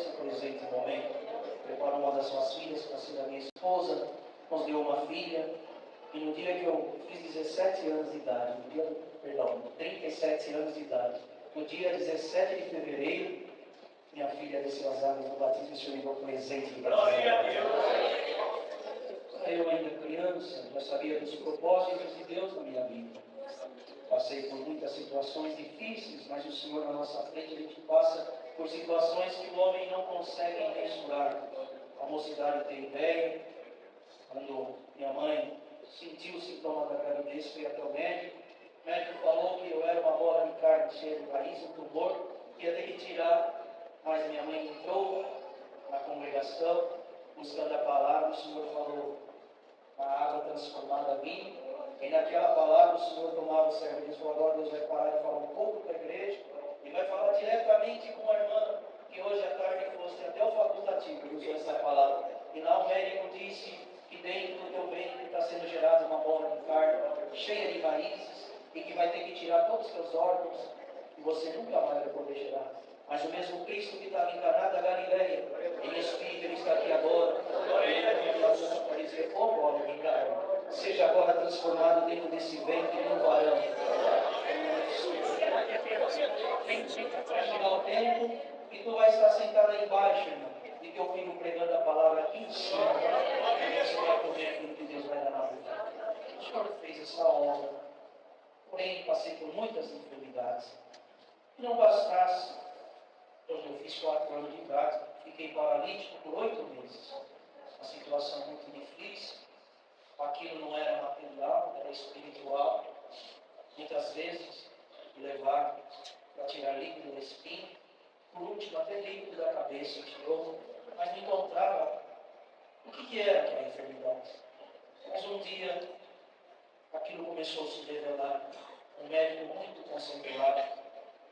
esse presente momento. Preparou uma das suas filhas para ser a minha esposa, nos deu uma filha, e no dia que eu fiz 17 anos de idade, 37 anos de idade, no dia 17 de fevereiro, minha filha desceu as águas do batismo e o Senhor me deu um presente de batismo. Eu ainda criança, já sabia dos propósitos de Deus na minha vida. Passei por muitas situações difíceis, mas o Senhor na nossa frente, a gente passa por situações que o homem não consegue mensurar. A mocidade tem ideia. Quando minha mãe sentiu o sintoma da gravidez, fui até o médico. O médico falou que eu era uma bola de carne cheia de raiz, um tumor, que ia ter que tirar. Mas minha mãe entrou na congregação, buscando a palavra, o Senhor falou, a água transformada em vinho. E naquela palavra o Senhor tomava o servo e disse, agora Deus vai parar de falar um pouco para a igreja e vai falar diretamente com a irmã, que hoje à tarde fosse até o facultativo, ele usou essa palavra. E lá o médico disse que dentro do teu ventre está sendo gerada uma bola de carne cheia de raízes e que vai ter que tirar todos os teus órgãos e você nunca mais vai poder gerar. Mas o mesmo Cristo que estava encarnado na Galileia, em espírito, ele está aqui agora. Para dizer, ô bola de carne, seja agora transformado dentro desse ventre num varão. Vai chegar o tempo e tu vai estar sentado aí embaixo, irmão, e teu filho pregando a palavra aqui em cima. E você vai comer aquilo que Deus vai dar na boca. O Senhor fez essa obra, porém passei por muitas enfermidades. E não bastasse, quando eu fiz 4 anos de idade, fiquei paralítico por 8 meses. Uma situação muito difícil. Aquilo não era material, era espiritual. Muitas vezes, levar para tirar líquido do espinho. Por último, até líquido da cabeça tirou. Mas me encontrava o que era aquela enfermidade. Mas um dia, aquilo começou a se revelar. Um médico muito conceituado,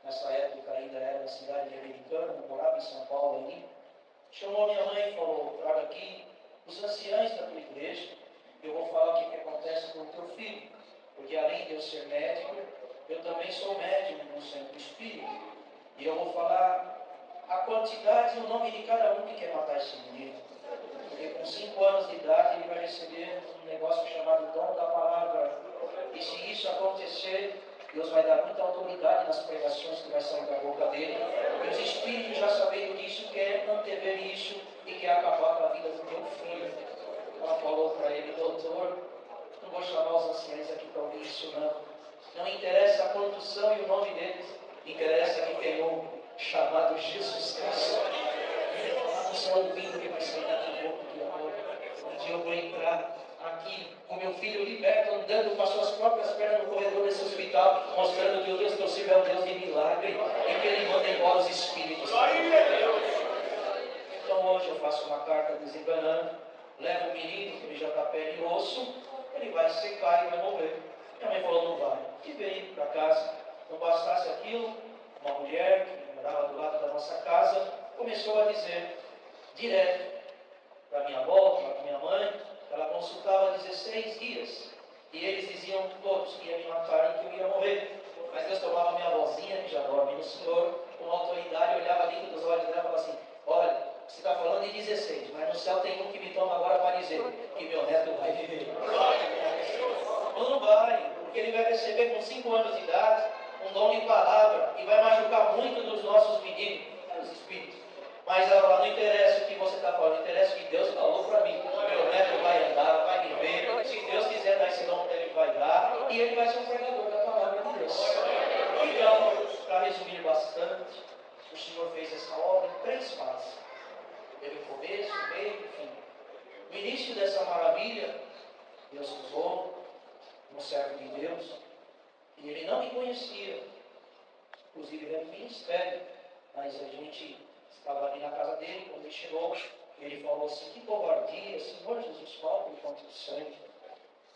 nessa época ainda era da cidade de Americana, morava em São Paulo ali, chamou minha mãe e falou, traga aqui os anciãos da tua igreja, eu vou falar o que acontece com o teu filho, porque além de eu ser médico, eu também sou médium no centro espírita, e eu vou falar a quantidade e o nome de cada um que quer matar esse menino, porque com 5 anos de idade ele vai receber um negócio chamado dom da palavra, e se isso acontecer, Deus vai dar muita autoridade nas pregações que vai sair da boca dele. E os espíritos, já sabendo disso, querem antever isso e quer acabar com a vida do teu filho. Ela falou para ele, doutor, não vou chamar os anciãos aqui para ouvir isso não. Não interessa a condução e o nome deles. Interessa que tem um chamado Jesus Cristo. Não só ouvindo que vai sair daqui boca de amor. Um dia eu vou entrar aqui com meu filho liberto, andando com as suas próprias pernas no corredor desse hospital, mostrando que o Deus que eu sirvo é um Deus de milagre e que Ele manda embora os espíritos. Então hoje eu faço uma carta desenganando, levo o menino, que ele já está pele e osso, ele vai secar e vai morrer. Minha mãe falou, não vai. E veio para casa. Não bastasse aquilo, uma mulher que morava do lado da nossa casa, começou a dizer, direto, para minha avó, para minha mãe, ela consultava 16 dias. E eles diziam todos que iam me matar e que eu ia morrer. Mas Deus tomava minha avózinha, que já dorme no Senhor, com autoridade, olhava dentro dos olhos dela e falava assim, olha, você está falando de 16, mas no céu tem um que me toma agora para dizer que meu neto vai viver. Não vai, porque ele vai receber com 5 anos de idade um dom de palavra e vai machucar muito dos nossos meninos, os espíritos. Mas ela fala, não interessa o que você está falando, interessa o que Deus falou para mim. Meu neto vai andar, vai viver, se Deus quiser dar esse dom, Ele vai dar, e ele vai ser um pregador da palavra de Deus. Então, para resumir bastante, o Senhor fez essa obra em 3 fases. Teve o começo, o meio e o fim. No início dessa maravilha, Deus usou um servo de Deus, e ele não me conhecia, inclusive era ministério, mas a gente estava ali na casa dele, quando ele chegou, ele falou assim, que covardia, Senhor Jesus, falta de quanto sangue.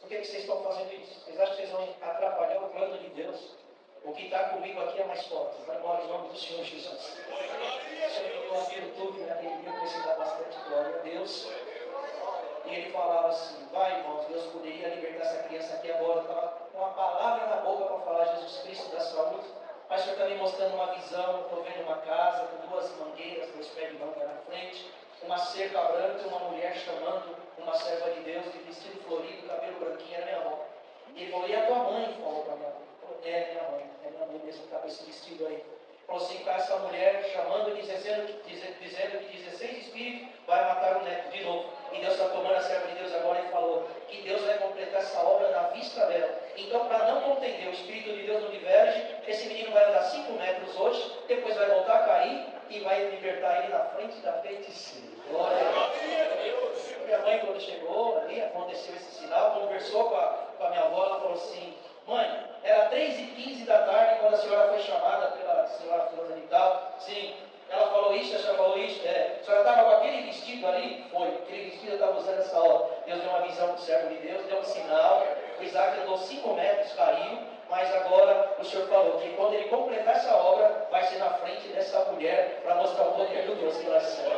Por que vocês estão fazendo isso? Vocês acham que vocês vão atrapalhar o plano de Deus? O que está comigo aqui é mais forte. Vai embora em nome do Senhor Jesus. O Senhor me deu uma virtude naquele dia, eu preciso dar bastante glória a Deus. E ele falava assim, vai irmãos, Deus poderia libertar essa criança aqui agora. Eu estava com uma palavra na boca para falar Jesus Cristo da saúde. Mas o Senhor está me mostrando uma visão, estou vendo uma casa com duas mangueiras, dois pés de manga na frente, uma cerca branca, uma mulher chamando uma serva de Deus, de vestido florido, cabelo branquinho, era minha avó. E ele falou, e a tua mãe? Falou para minha avó. É minha mãe mesmo que está com esse vestido aí. Falou assim, para essa mulher chamando e dizendo que 16 espíritos vai matar o neto de novo. E Deus está tomando a serva de Deus agora e falou que Deus vai completar essa obra na vista dela. Então, para não contender, o Espírito de Deus não diverge, esse menino vai andar 5 metros hoje, depois vai voltar a cair e vai libertar ele na frente da feiticeira. Glória a Deus. Minha mãe, quando chegou ali, aconteceu esse sinal, conversou com a minha avó, ela falou assim, mãe, era 3h15 da tarde quando a senhora foi chamada pela senhora fulana de tal. Sim, ela falou isso, a senhora falou isso. A senhora estava com aquele vestido ali? Foi, aquele vestido eu estava usando essa hora. Deus deu uma visão para o servo de Deus, deu um sinal. O Isaac andou 5 metros, caiu. Mas agora o Senhor falou que quando ele completar essa obra, vai ser na frente dessa mulher para mostrar o poder do Deus que ela serve.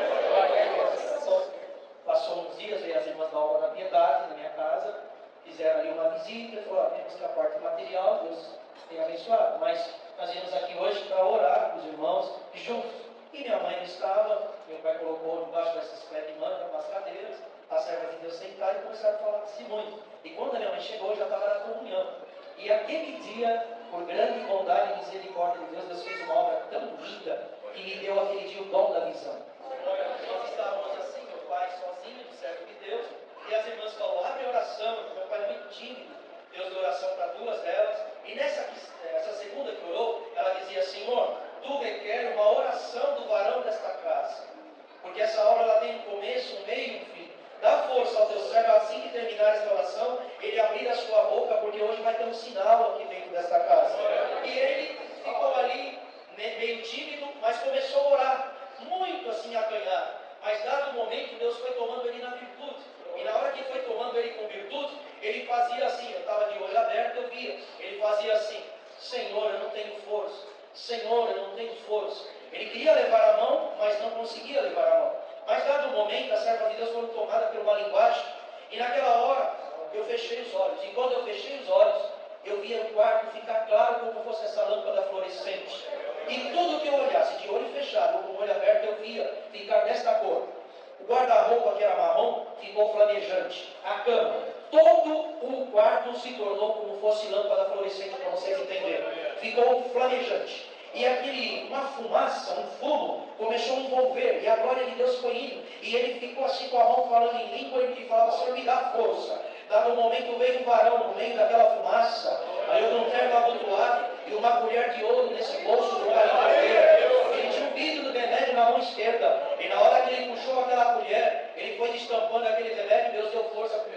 Passou uns dias, veio as irmãs da obra da piedade na minha casa, fizeram ali uma visita, falaram, temos que a parte material, Deus tem abençoado, mas nós viemos aqui hoje para orar com os irmãos juntos. E minha mãe não estava, meu pai colocou debaixo dessas pés de manga, umas cadeiras, a serva de Deus sentada e começaram a falar testemunho. E quando a minha mãe chegou, eu já estava na comunhão. E aquele dia, por grande bondade e misericórdia de Deus, Deus fez uma obra tão linda que me deu aquele dia o dom da visão. Nós estávamos assim, meu pai sozinho, de servo de Deus, e as irmãs falaram, abre oração, meu pai é muito tímido, Deus deu oração para 2 delas, e essa segunda que orou, ela dizia, Senhor, tu requer uma oração do varão desta casa, porque essa obra ela tem um começo, um meio e um fim. Dá força ao teu servo, assim que terminar esta oração, ele abrir a sua boca, porque hoje vai ter um sinal aqui dentro desta casa. E ele ficou ali, meio tímido, mas começou a orar, muito assim acanhado. Mas dado o momento, Deus foi tomando ele na virtude. E na hora que foi tomando ele com virtude, ele fazia assim, eu estava de olho aberto, eu via. Ele fazia assim, Senhor, eu não tenho força. Senhor, eu não tenho força. Ele queria levar a mão, mas não conseguia levar a mão. Mas dado o momento, a serva de Deus foi tomada por uma linguagem. E naquela hora, eu fechei os olhos. E quando eu fechei os olhos, eu via o quarto ficar claro como fosse essa lâmpada fluorescente. E tudo que eu olhasse, de olho fechado ou com o olho aberto, eu via ficar desta cor. O guarda-roupa, que era marrom, ficou flamejante. A cama, todo o quarto se tornou como fosse lâmpada fluorescente, para vocês entenderem. Ficou flamejante. E uma fumaça, um fumo, começou a envolver, e a glória de Deus foi indo. E ele ficou assim com a mão falando em língua, e ele falava, Senhor, me dá força. Dado um momento veio um varão no meio daquela fumaça, aí eu com um terno abotoado, e uma colher de ouro nesse bolso do garimpeiro. Ele tinha um vidro do remédio na mão esquerda, e na hora que ele puxou aquela colher, ele foi destampando aquele remédio, Deus deu força para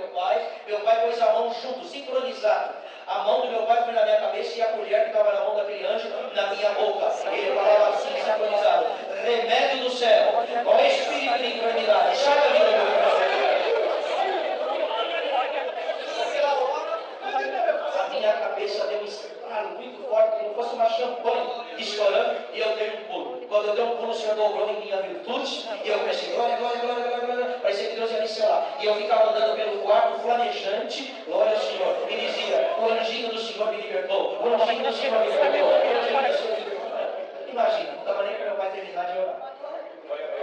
meu pai pôs a mão junto, sincronizado. A mão do meu pai foi na minha cabeça e a colher que estava na mão daquele anjo na minha boca. Ele falava assim, sincronizado, remédio do céu, com espírito de enfermidade, sai da vida do meu coração. A minha cabeça deu um estralo muito forte, como fosse uma champanhe estourando, e eu dei um pulo. Quando eu dei um pulo, o Senhor dobrou em minha virtude, e eu comecei, glória, glória, glória, glória, glória. Parecia que Deus ia me selar. E eu ficava andando pelo quarto, flamejante, glória ao Senhor. E dizia, o anjinho do Senhor me libertou, o anjinho do Senhor me libertou, o anjinho do Senhor me libertou. Imagina, não dava nem para meu pai terminar de orar.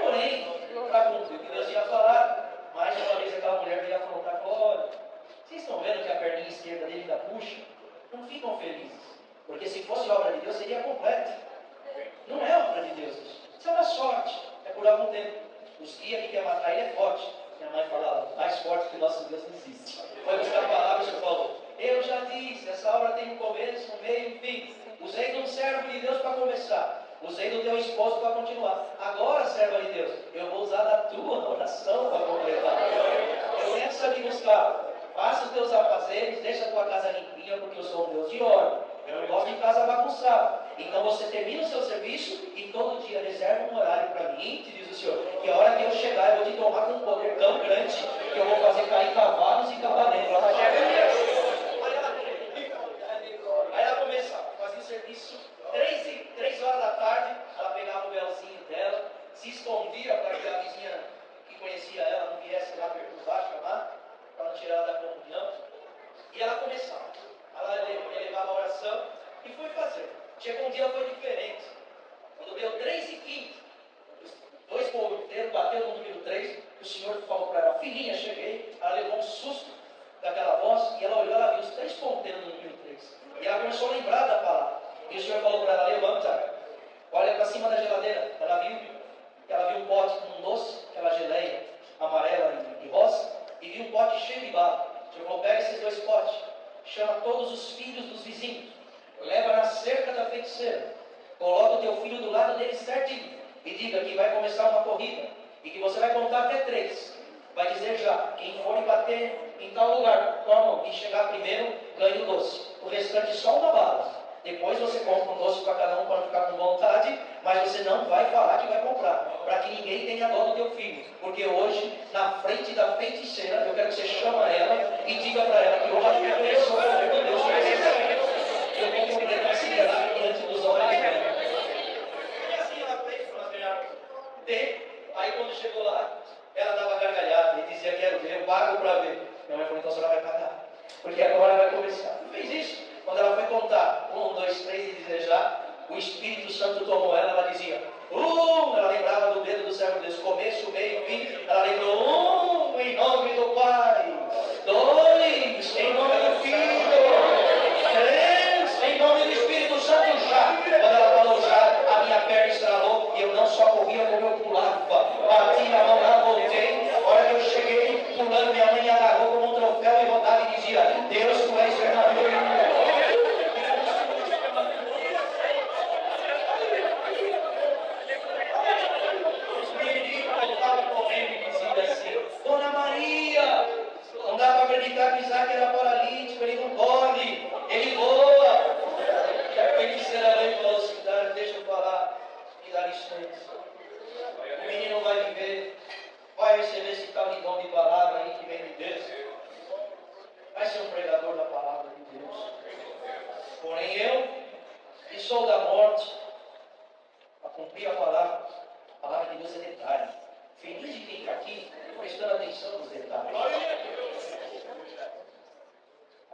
Porém, para cumprir o que Deus ia falar, mais uma vez aquela mulher veio afrontar e falou, olha, vocês estão vendo que a perninha esquerda dele ainda puxa? Não ficam felizes. Porque se fosse obra de Deus, seria completa. Não é obra de Deus. Isso é uma sorte. É por algum tempo. Os guias que quer matar ele é forte. Minha mãe falava, mais forte que o nosso Deus não existe. Foi buscar palavras e falou, eu já disse, essa obra tem um começo, um meio e um fim. Usei de um servo de Deus para começar. Usei do teu esposo para continuar. Agora, serva de Deus, eu vou usar da tua oração para completar. Começa a me buscar. Faça os teus afazeres, deixa a tua casa limpinha, porque eu sou um Deus de ordem. Eu não gosto de casa bagunçada. Então você termina o seu serviço e todo dia reserva um horário para mim, te diz o Senhor, que a hora que eu chegar eu vou te tomar com um poder tão grande que eu vou fazer cair cavalos e cavaleiros. Aí ela começava, fazia o serviço 3 horas da tarde, ela pegava o véuzinho dela, se escondia para que a vizinha que conhecia ela não viesse lá perturbar, chamar, para não tirar ela da comunhão. E ela começava. Ela elevava a oração e foi fazer. Chegou um dia, foi diferente. Quando deu 3h15, os 2 ponteiros bateu no número 3, o Senhor falou para ela: filhinha, cheguei. Ela levou um susto daquela voz, e ela olhou, ela viu os 3 ponteiros no número 3. E ela começou a lembrar da palavra. E o Senhor falou para ela: levanta, olha para cima da geladeira. Ela viu um pote com um doce, aquela geleia amarela e rosa, e viu um pote cheio de bala. O Senhor falou: pega esses 2 potes, chama todos os filhos dos vizinhos, leva na cerca da feiticeira, coloca o teu filho do lado dele certinho, e diga que vai começar uma corrida, e que você vai contar até 3. Vai dizer já: quem for e bater em tal lugar, toma, e chegar primeiro, ganha o doce. O restante só uma bala. Depois você compra um doce para cada um para ficar com vontade, mas você não vai falar que vai comprar, para que ninguém tenha dó do teu filho. Porque hoje, na frente da feiticeira, eu quero que você chama ela e diga para ela que hoje a minha pessoa, o poder de Deus, eu vou completar essa idade diante dos olhos dela. E assim ela fez, aí quando chegou lá, ela dava gargalhada e dizia: quero ver, eu pago para ver. Minha mãe falou: então a senhora vai pagar, porque agora vai começar. E fez isso. Quando ela foi contar 1, 2, 3 e desejar, o Espírito Santo tomou ela. Ela dizia: ela lembrava do dedo do servo de Deus, começo, meio, fim. Ela lembrou: em nome do Pai, 2, em nome do Filho, 3, em nome do Espírito Santo, já. Quando ela falou já, a minha perna estralou, e eu não só corria, como eu pulava, bati na mão lá, voltei. A hora que eu cheguei pulando, minha mãe me agarrou como um troféu e rodava e dizia: Deus, tu és verdadeiro. Dona Maria, não dá para acreditar que Isaac era paralítico, ele não corre, ele voa. E a feiticeira veio e falou assim: deixa eu falar, me dá licença. O menino vai viver, vai receber esse tal de dom de palavra aí que vem de Deus, vai ser um pregador da palavra de Deus. Porém eu, que sou da morte, a cumprir a palavra de Deus é detalhe. Feliz de quem está aqui, prestando atenção nos detalhes.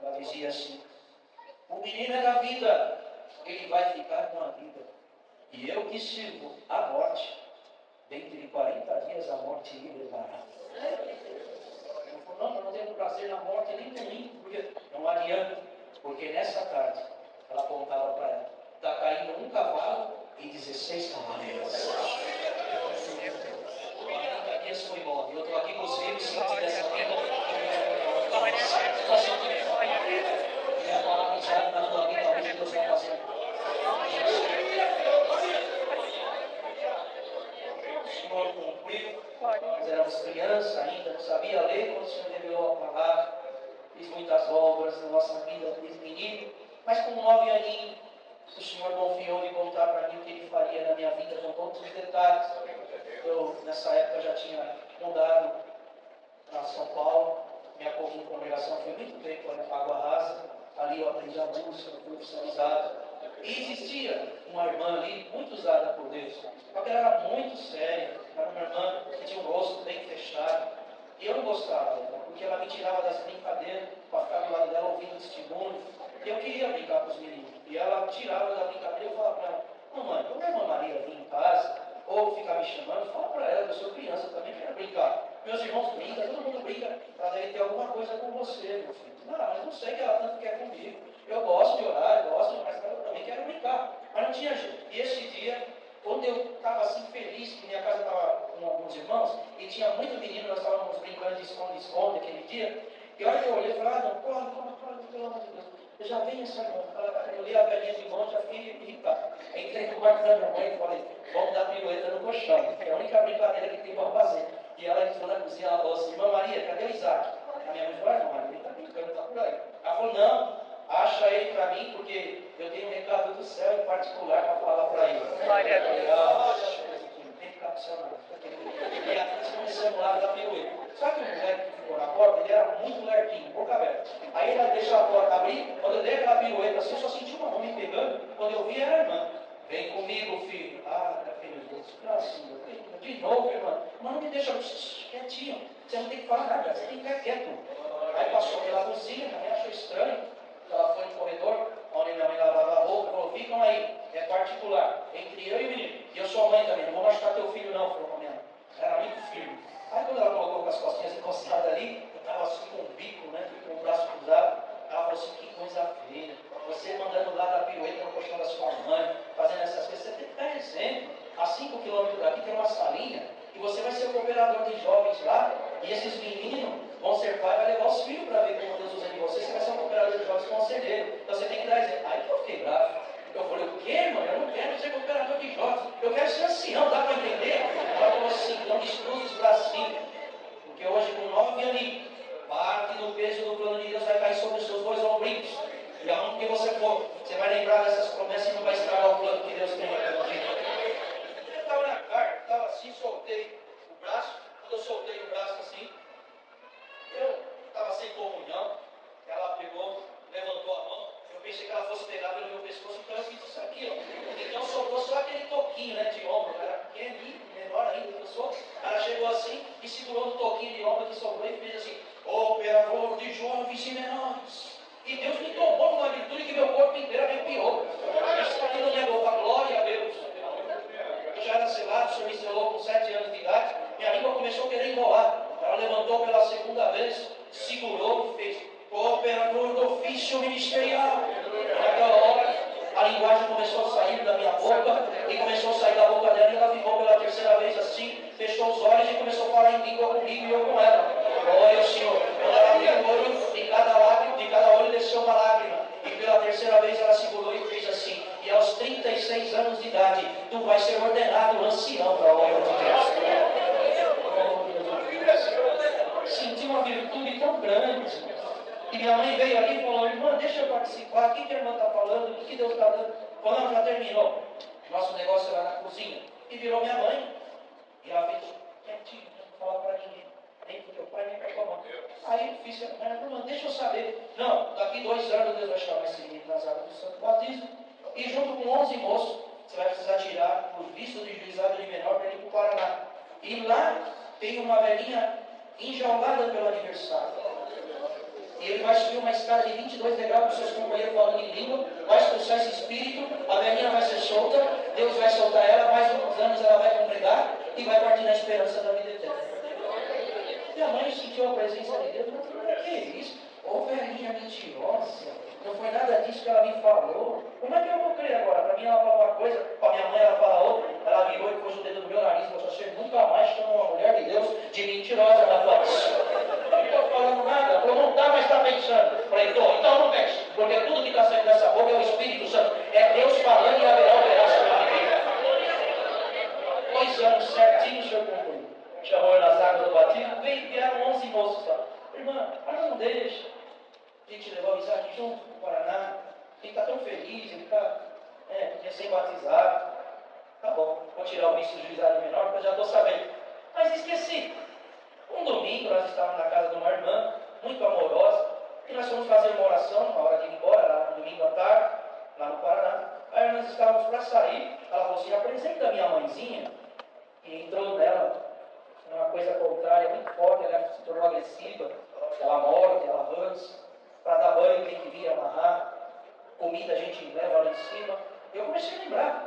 Ela dizia assim: o menino é da vida, ele vai ficar com a vida. E eu que sirvo a morte, dentro de 40 dias a morte me levará. Ela falou: não tenho prazer na morte nem comigo, porque não adianta, porque nessa tarde ela apontava para ela: está caindo um cavalo e 16 cavaleiros. Foi bom. Eu estou aqui com os filhos, se dessa vida. E a palavra já na tua vida, talvez Deus vai fazer. O Senhor cumpriu. Nós éramos crianças ainda, não sabia ler. Quando o Senhor revelou a palavra, fiz muitas obras na nossa vida desde menino. Mas com 9 aninhos, o Senhor confiou de contar para mim o que Ele faria na minha vida com todos os detalhes. Eu, nessa época, já tinha mudado para São Paulo. Minha congregação foi muito bem com a Água Rasa. Ali eu aprendi a música, fui oficializado. E existia uma irmã ali, muito usada por Deus. Só que ela era muito séria. Era uma irmã que tinha um rosto bem fechado. E eu não gostava dela, porque ela me tirava das brincadeiras, para ficar do lado dela ouvindo testemunho. E eu queria brincar com os meninos. E ela tirava da brincadeira e eu falava para ela: mamãe, quando a irmã Maria vir em casa, ou ficar me chamando, fala para ela que eu sou criança, eu também quero brincar. Meus irmãos brincam, todo mundo brinca, para deve ter alguma coisa com você, meu filho. Não, mas não sei que ela tanto quer comigo. Eu gosto de orar, eu gosto, mas eu também quero brincar. Mas não tinha jeito. E esse dia, quando eu estava assim feliz, que minha casa estava com alguns irmãos, e tinha muito menino, nós estávamos brincando de esconde-esconde aquele dia, e a hora que eu olhei, eu falei: não, corre, pelo amor de Deus. Eu já venho essa irmã, eu li a velhinha de mão, já fiquei irritado. Entrei no quarto da minha mãe e falei: vamos dar pirueta no colchão, é a única brincadeira que tem para fazer. E ela entrou na cozinha, ela falou assim: irmã Maria, cadê o Isaac? A minha mãe falou: irmã Maria, ele está brincando, está por aí. Ela falou: não, acha ele para mim, porque eu tenho um recado do céu em particular para falar para ele. Glória a Deus. Não tem que ficar funcionando. E assim começamos lá a dar pirueta. Só que o moleque que ficou na porta, ele era muito lerquinho, boca aberta. Aí ele deixou a porta abrir, quando eu dei aquela pirueta assim, eu só senti uma mão me pegando. Quando eu vi, era a irmã. Vem comigo, filho. Ah, filho de Deus, gracinha. De novo, irmã. Mas não me deixa quietinho. Você não tem que falar nada, você tem que ficar quieto. Aí passou pela cozinha, também achou estranho. Ela foi no corredor, onde minha mãe lavava a roupa, falou: ficam aí. você mandando lá da pirueta no colchão da sua mãe, fazendo essas coisas, você tem que dar exemplo. A 5 quilômetros daqui tem uma salinha, e você vai ser o cooperador de jovens lá, e esses meninos vão ser pai, vai levar os filhos para ver como Deus usa de você, você vai ser um cooperador de jovens conselheiro. Então você tem que dar exemplo. Aí que eu fiquei bravo. Eu falei, o quê, irmão? Eu não quero ser cooperador de jovens, eu quero ser ancião, dá para entender? Ela falou assim, então descruza os bracinhos, porque hoje com 9 anos, parte do peso do plano de Deus vai cair sobre os seus 2 ombrinhos. E aonde que você for, você vai lembrar dessas promessas e não vai estragar o plano que Deus tem para você. Eu estava na carta, estava assim, soltei o braço. Quando eu soltei o braço assim, eu estava sem comunhão. Ela pegou, levantou a mão. Eu pensei que ela fosse pegar pelo meu pescoço, então eu fiz isso aqui, ó. Então soltou só aquele toquinho, né, de ombro. Era pequenininho, menor ainda que eu sou. Ela chegou assim e segurou no toquinho de ombro que sobrou e fez assim: operador de jovens e menores. E Deus me tomou numa virtude que meu corpo inteiro arrepiou. Isso aqui não negou a glória a Deus. Eu já era selado, o Senhor me selou com 7 anos de idade. Minha língua começou a querer enrolar. Ela levantou pela segunda vez, segurou e fez: cooperador do ofício ministerial. Naquela hora, a linguagem começou a sair da minha boca e começou a sair da boca dela, e ela ficou pela terceira vez assim, fechou os olhos e começou a falar em língua comigo e eu com ela. Glória ao Senhor. Quando ela abriu o olho, de cada olho desceu uma lágrima. E pela terceira vez ela segurou e fez assim: e aos 36 anos de idade, tu vais ser ordenado ancião para a obra de Deus. Senti uma virtude tão grande. E minha mãe veio ali e falou: irmã, deixa eu participar. O que a irmã está falando? O que Deus está dando? Falou: não, já terminou. Nosso negócio era na cozinha. E virou minha mãe. E ela fez: quietinho, não falar para ninguém. Nem para o teu pai, nem para a tua mãe. Aí eu fiz: irmã, deixa eu saber. Não, daqui 2 anos Deus vai chamar esse menino nas águas do Santo Batismo. E junto com 11 moços, você vai precisar tirar o visto de juizado de menor para ir para o Paraná. E lá tem uma velhinha enjaulada pelo aniversário. E ele vai subir uma escada de 22 degraus com seus companheiros falando em língua, vai expulsar esse espírito, a velhinha vai ser solta, Deus vai soltar ela, mais uns anos ela vai congregar e vai partir na esperança da vida eterna. Minha mãe sentiu a presença de Deus, mas o que é isso? Ô velhinha mentirosa, não foi nada disso que ela me falou. Como é que eu vou crer agora? Para mim ela fala uma coisa, para minha mãe ela fala outra. Ela virou e pôs o dedo no meu nariz e falou: você nunca mais chama uma mulher de Deus de mentirosa, rapaz. Eu não estou falando nada. Ela falou: não está, mas está pensando. Eu falei: estou, então não pense, porque tudo que está saindo dessa boca é o Espírito Santo. É Deus falando e haverá operação na vida. 2 anos certinho o Senhor concluiu. Chamou eu nas águas do batismo, vieram 11 moços lá. Irmã, não deixa. A gente levou o Isaac junto para o Paraná. Ele está tão feliz, ele está recém-batizado. Tá bom, vou tirar o visto de juizado menor, porque eu já estou sabendo. Mas esqueci. Um domingo nós estávamos na casa de uma irmã, muito amorosa, e nós fomos fazer uma oração na hora de ir embora, lá no domingo à tarde, lá no Paraná. Aí nós estávamos para sair, ela falou assim: apresenta a minha mãezinha. E entrou nela uma coisa contrária, muito forte, ela se tornou agressiva, ela morde, ela avança. Para dar banho tem que vir amarrar, comida a gente leva lá em cima. Eu comecei a lembrar.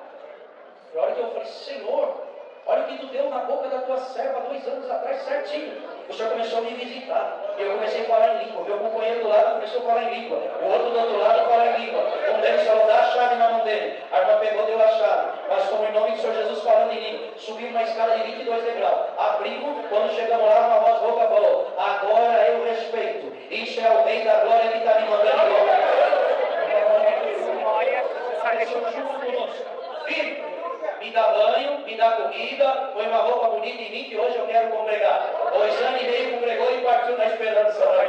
E a hora que eu falei: Senhor, olha o que tu deu na boca da tua serva 2 anos atrás, certinho. O Senhor começou a me visitar. E eu comecei a falar em língua. Meu companheiro do lado começou a falar em língua. O outro do outro lado falar em língua. Um deles falou: dá a chave na mão dele. A irmã pegou, deu a chave. Nós fomos em nome do Senhor Jesus falando em língua. Subimos uma escada de 22 degraus. Abrimos, quando chegamos lá, uma voz rouca falou: agora eu respeito. Isso é o Rei da Glória que está me mandando embora. Filho, me dá banho, me dá comida, põe uma roupa bonita em mim que hoje eu quero congregar. 2 anos e meio congregou e partiu na esperança. Vai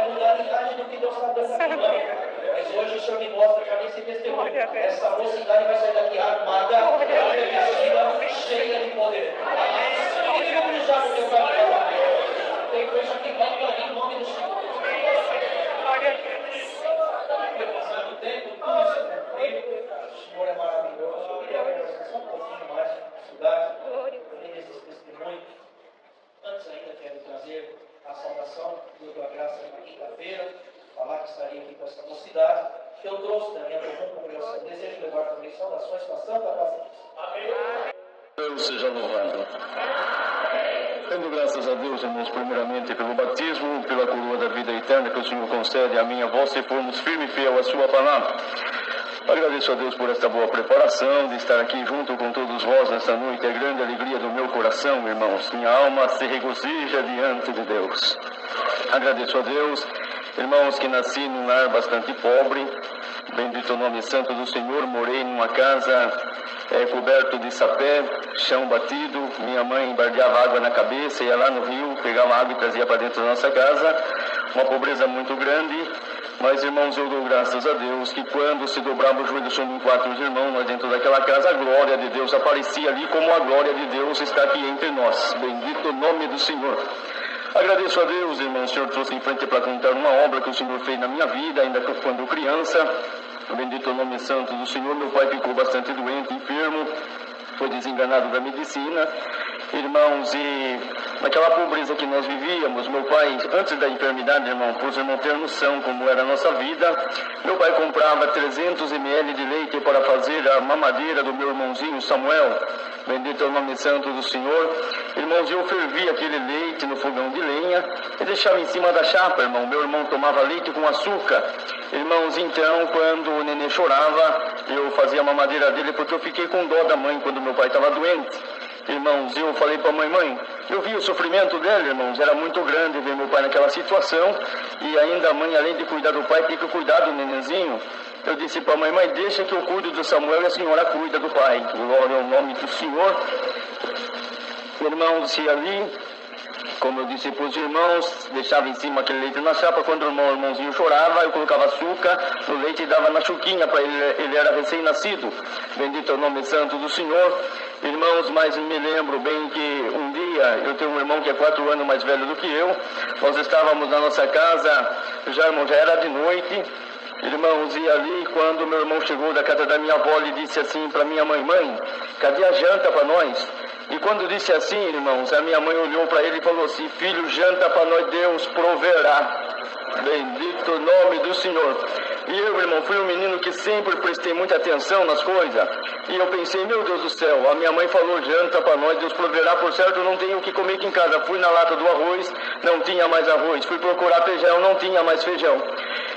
mudar a metade do que Deus está dando aqui, não. Mas hoje o Senhor me mostra já nesse testemunho. Essa mocidade vai sair daqui armada, agradecida, cheia de poder. E eu vou usar o teu caminho. Tem coisa que vai para mim em nome do Senhor. Passando o tempo, tudo isso é tranquilo. O Senhor é maravilhoso. Eu queria agradecer só um pouquinho mais da cidade, além desses testemunhos. Antes ainda quero trazer a saudação do Tua Graça na quinta-feira, falar que estaria aqui com essa mocidade. Eu trouxe também a tua congregação. Desejo levar também saudações com a santa paciência. Amém. Deus seja louvado. Dando graças a Deus, irmãos, primeiramente pelo batismo, pela coroa da vida eterna que o Senhor concede a mim e a vós, se formos firme e fiel à sua palavra. Agradeço a Deus por esta boa preparação, de estar aqui junto com todos vós nesta noite. É grande alegria do meu coração, irmãos. Minha alma se regozija diante de Deus. Agradeço a Deus, irmãos, que nasci num lar bastante pobre. Bendito o nome santo do Senhor. Morei numa casa coberto de sapé, chão batido. Minha mãe embardeava água na cabeça, ia lá no rio, pegava água e trazia para dentro da nossa casa. Uma pobreza muito grande. Mas, irmãos, eu dou graças a Deus que quando se dobrava o joelho sobre 4 irmãos lá dentro daquela casa, a glória de Deus aparecia ali, como a glória de Deus está aqui entre nós. Bendito o nome do Senhor. Agradeço a Deus, irmão, o Senhor trouxe em frente para contar uma obra que o Senhor fez na minha vida, ainda quando criança. Bendito o nome santo do Senhor. Meu pai ficou bastante doente, enfermo, foi desenganado da medicina. Irmãos, e naquela pobreza que nós vivíamos, meu pai, antes da enfermidade, irmão, para os irmãos terem noção como era a nossa vida, meu pai comprava 300 ml de leite para fazer a mamadeira do meu irmãozinho Samuel. Bendito é o nome santo do Senhor. Irmãos, eu fervia aquele leite no fogão de lenha e deixava em cima da chapa, irmão. Meu irmão tomava leite com açúcar. Irmãos, então, quando o nenê chorava, eu fazia a mamadeira dele porque eu fiquei com dó da mãe quando meu pai estava doente. Irmãos, eu falei para a mãe, eu vi o sofrimento dele, irmãos, era muito grande ver meu pai naquela situação, e ainda a mãe, além de cuidar do pai, tem que cuidar do nenenzinho. Eu disse para a mãe, deixa que eu cuido do Samuel e a senhora cuida do pai. Glória ao nome do Senhor. Irmãos, e ali, como eu disse para os irmãos, deixava em cima aquele leite na chapa. Quando o irmãozinho chorava, eu colocava açúcar no leite e dava na chuquinha para ele. Ele era recém-nascido. Bendito é o nome santo do Senhor. Irmãos, mas me lembro bem que um dia, eu tenho um irmão que é 4 anos mais velho do que eu. Nós estávamos na nossa casa, já era de noite. Irmãos, e ali, quando meu irmão chegou da casa da minha avó, ele disse assim para minha mãe, cadê a janta para nós? E quando disse assim, irmãos, a minha mãe olhou para ele e falou assim, filho, janta para nós, Deus proverá. Bendito o nome do Senhor. E eu, irmão, fui um menino que sempre prestei muita atenção nas coisas. E eu pensei, meu Deus do céu, a minha mãe falou, janta para nós, Deus proverá, por certo, eu não tenho o que comer aqui em casa. Fui na lata do arroz, não tinha mais arroz. Fui procurar feijão, não tinha mais feijão.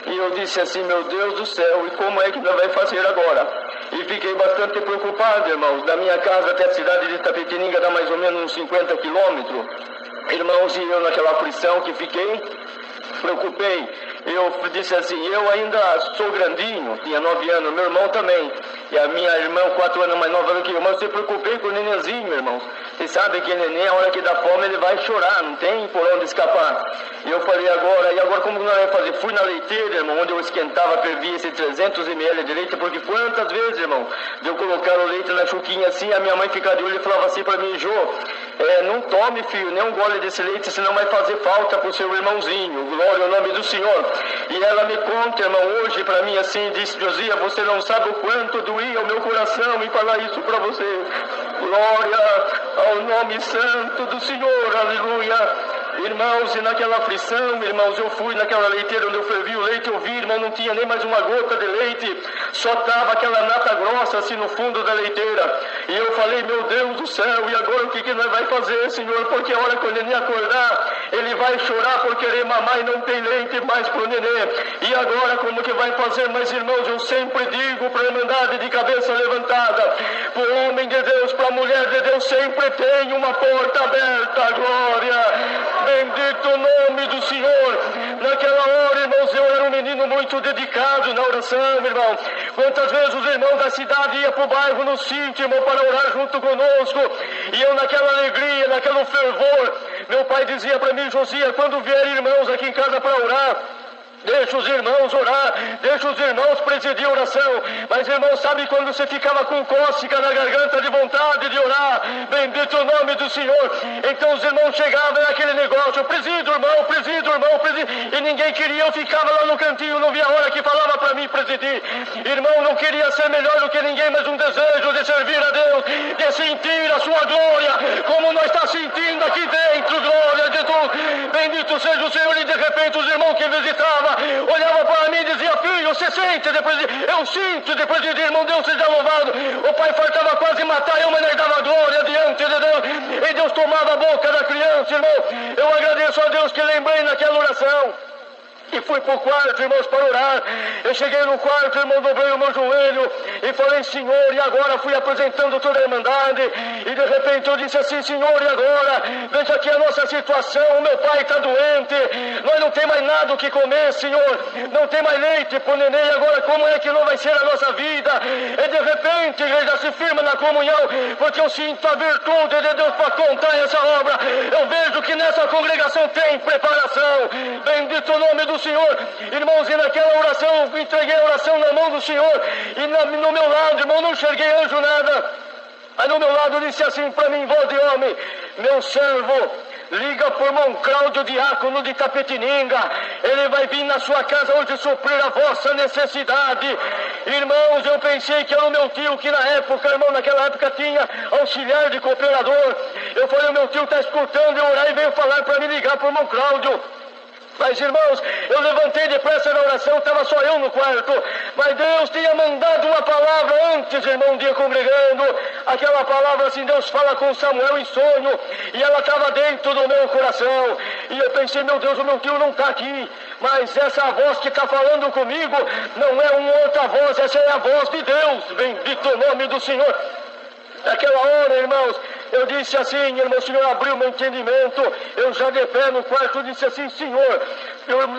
E eu disse assim, meu Deus do céu, e como é que nós vamos fazer agora? E fiquei bastante preocupado, irmãos. Da minha casa até a cidade de Itapetininga dá mais ou menos uns 50 quilômetros. Irmãos, e eu naquela aflição que fiquei, preocupei. Eu disse assim, eu ainda sou grandinho, tinha 9 anos, meu irmão também. E a minha irmã, 4 anos mais nova do que eu, mas eu me preocupei com o nenenzinho, irmãos. Vocês sabem que neném, a hora que dá fome, ele vai chorar, não tem por onde escapar. E eu falei, agora como nós vamos fazer? Fui na leiteira, irmão, onde eu esquentava, fervia esse 300 ml de leite, porque quantas vezes, irmão, de eu colocar o leite na chuquinha assim, a minha mãe ficava de olho e falava assim para mim, Jô, não tome, filho, nem um gole desse leite, senão vai fazer falta pro seu irmãozinho. Glória ao nome do Senhor. E ela me conta, irmão, hoje para mim assim, disse, Josia, você não sabe o quanto doía o meu coração em falar isso para você. Glória ao nome santo do Senhor, aleluia. Irmãos, e naquela aflição, irmãos, eu fui naquela leiteira onde eu fervi o leite, eu vi, irmão, não tinha nem mais uma gota de leite, só estava aquela nata grossa assim no fundo da leiteira. E eu falei, meu Deus do céu, e agora o que nós vai fazer, Senhor? Porque a hora que o neném acordar, ele vai chorar por querer mamar e não tem leite mais para o neném. E agora como que vai fazer? Mas, irmãos, eu sempre digo para a Irmandade de cabeça levantada, para o homem de Deus, para a mulher de Deus, sempre tem uma porta aberta, glória. Bendito o nome do Senhor. Naquela hora, irmãos, eu era um menino muito dedicado na oração, irmão. Quantas vezes os irmãos da cidade iam para o bairro, no sítio, irmão, para orar junto conosco. E eu naquela alegria, naquele fervor, meu pai dizia para mim, Josia, quando vierem irmãos aqui em casa para orar, deixa os irmãos orar, deixa os irmãos presidir a oração. Mas, irmão, sabe quando você ficava com cócega na garganta de vontade de orar? Bendito o nome do Senhor. Então os irmãos chegavam naquele negócio, presido, irmão, presido, irmão, presido. E ninguém queria, eu ficava lá no cantinho, não via a hora que falava para mim presidir. Irmão, não queria ser melhor do que ninguém, mas um desejo de servir a Deus, de sentir a sua glória, como nós está sentindo aqui dentro, glória de Deus. Bendito seja o Senhor. E de repente os irmãos que visitavam olhava para mim e dizia: filho, você sente? Depois eu sinto, depois dizia: irmão, Deus seja louvado. O pai faltava quase matar eu, mas nós dava glória diante de Deus, e Deus tomava a boca da criança, irmão. Eu agradeço a Deus que lembrei naquela oração. E fui para o quarto, irmãos, para orar. Eu cheguei no quarto, irmão, dobrei o meu joelho e falei: Senhor, e agora? Fui apresentando toda a Irmandade. E de repente eu disse assim: Senhor, e agora? Veja aqui a nossa situação. O meu pai está doente. Nós não temos mais nada o que comer, Senhor. Não tem mais leite para o neném. Agora como é que não vai ser a nossa vida? E de repente, igreja, se firma na comunhão, porque eu sinto a virtude de Deus para contar essa obra. Eu vejo que nessa congregação tem preparação. Bendito o nome do Senhor. Irmãos, e naquela oração, eu entreguei a oração na mão do Senhor, e no meu lado, irmão, não enxerguei anjo nada, mas no meu lado disse assim para mim, voz de homem: meu servo, liga por irmão Cláudio, diácono de Tapetininga, ele vai vir na sua casa hoje suprir a vossa necessidade. Irmãos, eu pensei que era o meu tio, que naquela época tinha auxiliar de cooperador. Eu falei: o meu tio está escutando eu orar e veio falar para me ligar para o irmão Cláudio. Mas, irmãos, eu levantei depressa na oração, estava só eu no quarto, mas Deus tinha mandado uma palavra antes, irmão, um dia congregando. Aquela palavra assim, Deus fala com Samuel em sonho, e ela estava dentro do meu coração. E eu pensei: meu Deus, o meu tio não está aqui, mas essa voz que está falando comigo não é uma outra voz, essa é a voz de Deus. Bendito o nome do Senhor. Naquela hora, irmãos, eu disse assim, irmão, o Senhor abriu meu entendimento. Eu já de pé no quarto disse assim: Senhor,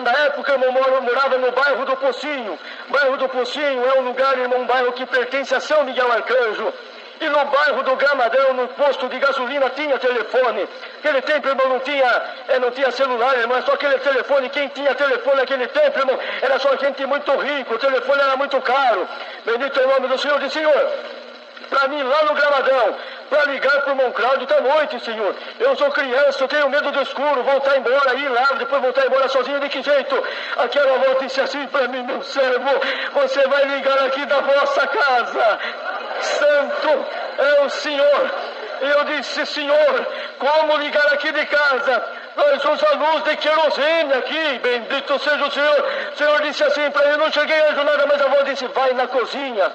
na época eu morava no bairro do Pocinho. Bairro do Pocinho é um lugar, irmão, um bairro que pertence a São Miguel Arcanjo. E no bairro do Gramadão, no posto de gasolina, tinha telefone. Aquele tempo, irmão, não tinha celular, irmão, é só aquele telefone. Quem tinha telefone naquele tempo, irmão, era só gente muito rica, o telefone era muito caro. Bendito é o nome do Senhor. Disse: Senhor, para mim lá no Gramadão, para ligar para o irmão Cláudio, está noite, Senhor. Eu sou criança, eu tenho medo do escuro, voltar embora, ir lá, depois voltar embora sozinho, de que jeito? Aquela voz disse assim para mim: meu servo, você vai ligar aqui da vossa casa. Santo é o Senhor. E eu disse: Senhor, como ligar aqui de casa? Nós usamos a luz de querosene aqui, bendito seja o Senhor. O Senhor disse assim para mim, eu não cheguei a nada, mas a voz disse: vai na cozinha.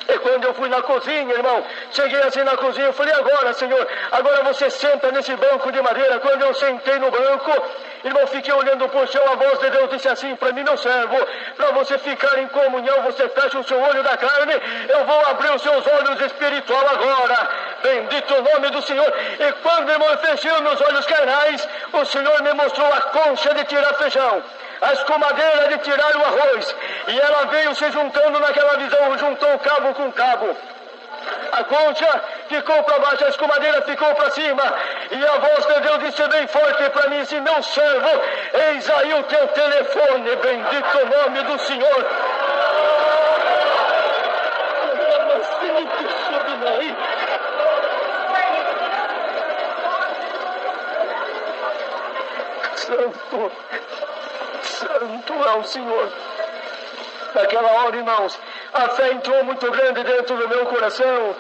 E quando eu fui na cozinha, irmão, cheguei assim na cozinha, eu falei: agora, Senhor, agora você senta nesse banco de madeira. Quando eu sentei no banco, irmão, fiquei olhando para o chão, a voz de Deus disse assim para mim: meu servo, para você ficar em comunhão, você fecha o seu olho da carne, eu vou abrir os seus olhos espiritual agora. Bendito o nome do Senhor. E quando, irmão, eu fechei os meus olhos carnais, o Senhor me mostrou a concha de tirar feijão, a escumadeira de tirar o arroz, e ela veio se juntando naquela visão, juntou cabo com cabo. A concha ficou para baixo, a escumadeira ficou para cima, e a voz de Deus disse bem forte para mim assim: meu servo, eis aí o teu telefone. Bendito o nome do Senhor. Santo é o Senhor. Naquela hora, irmãos, a fé entrou muito grande dentro do meu coração.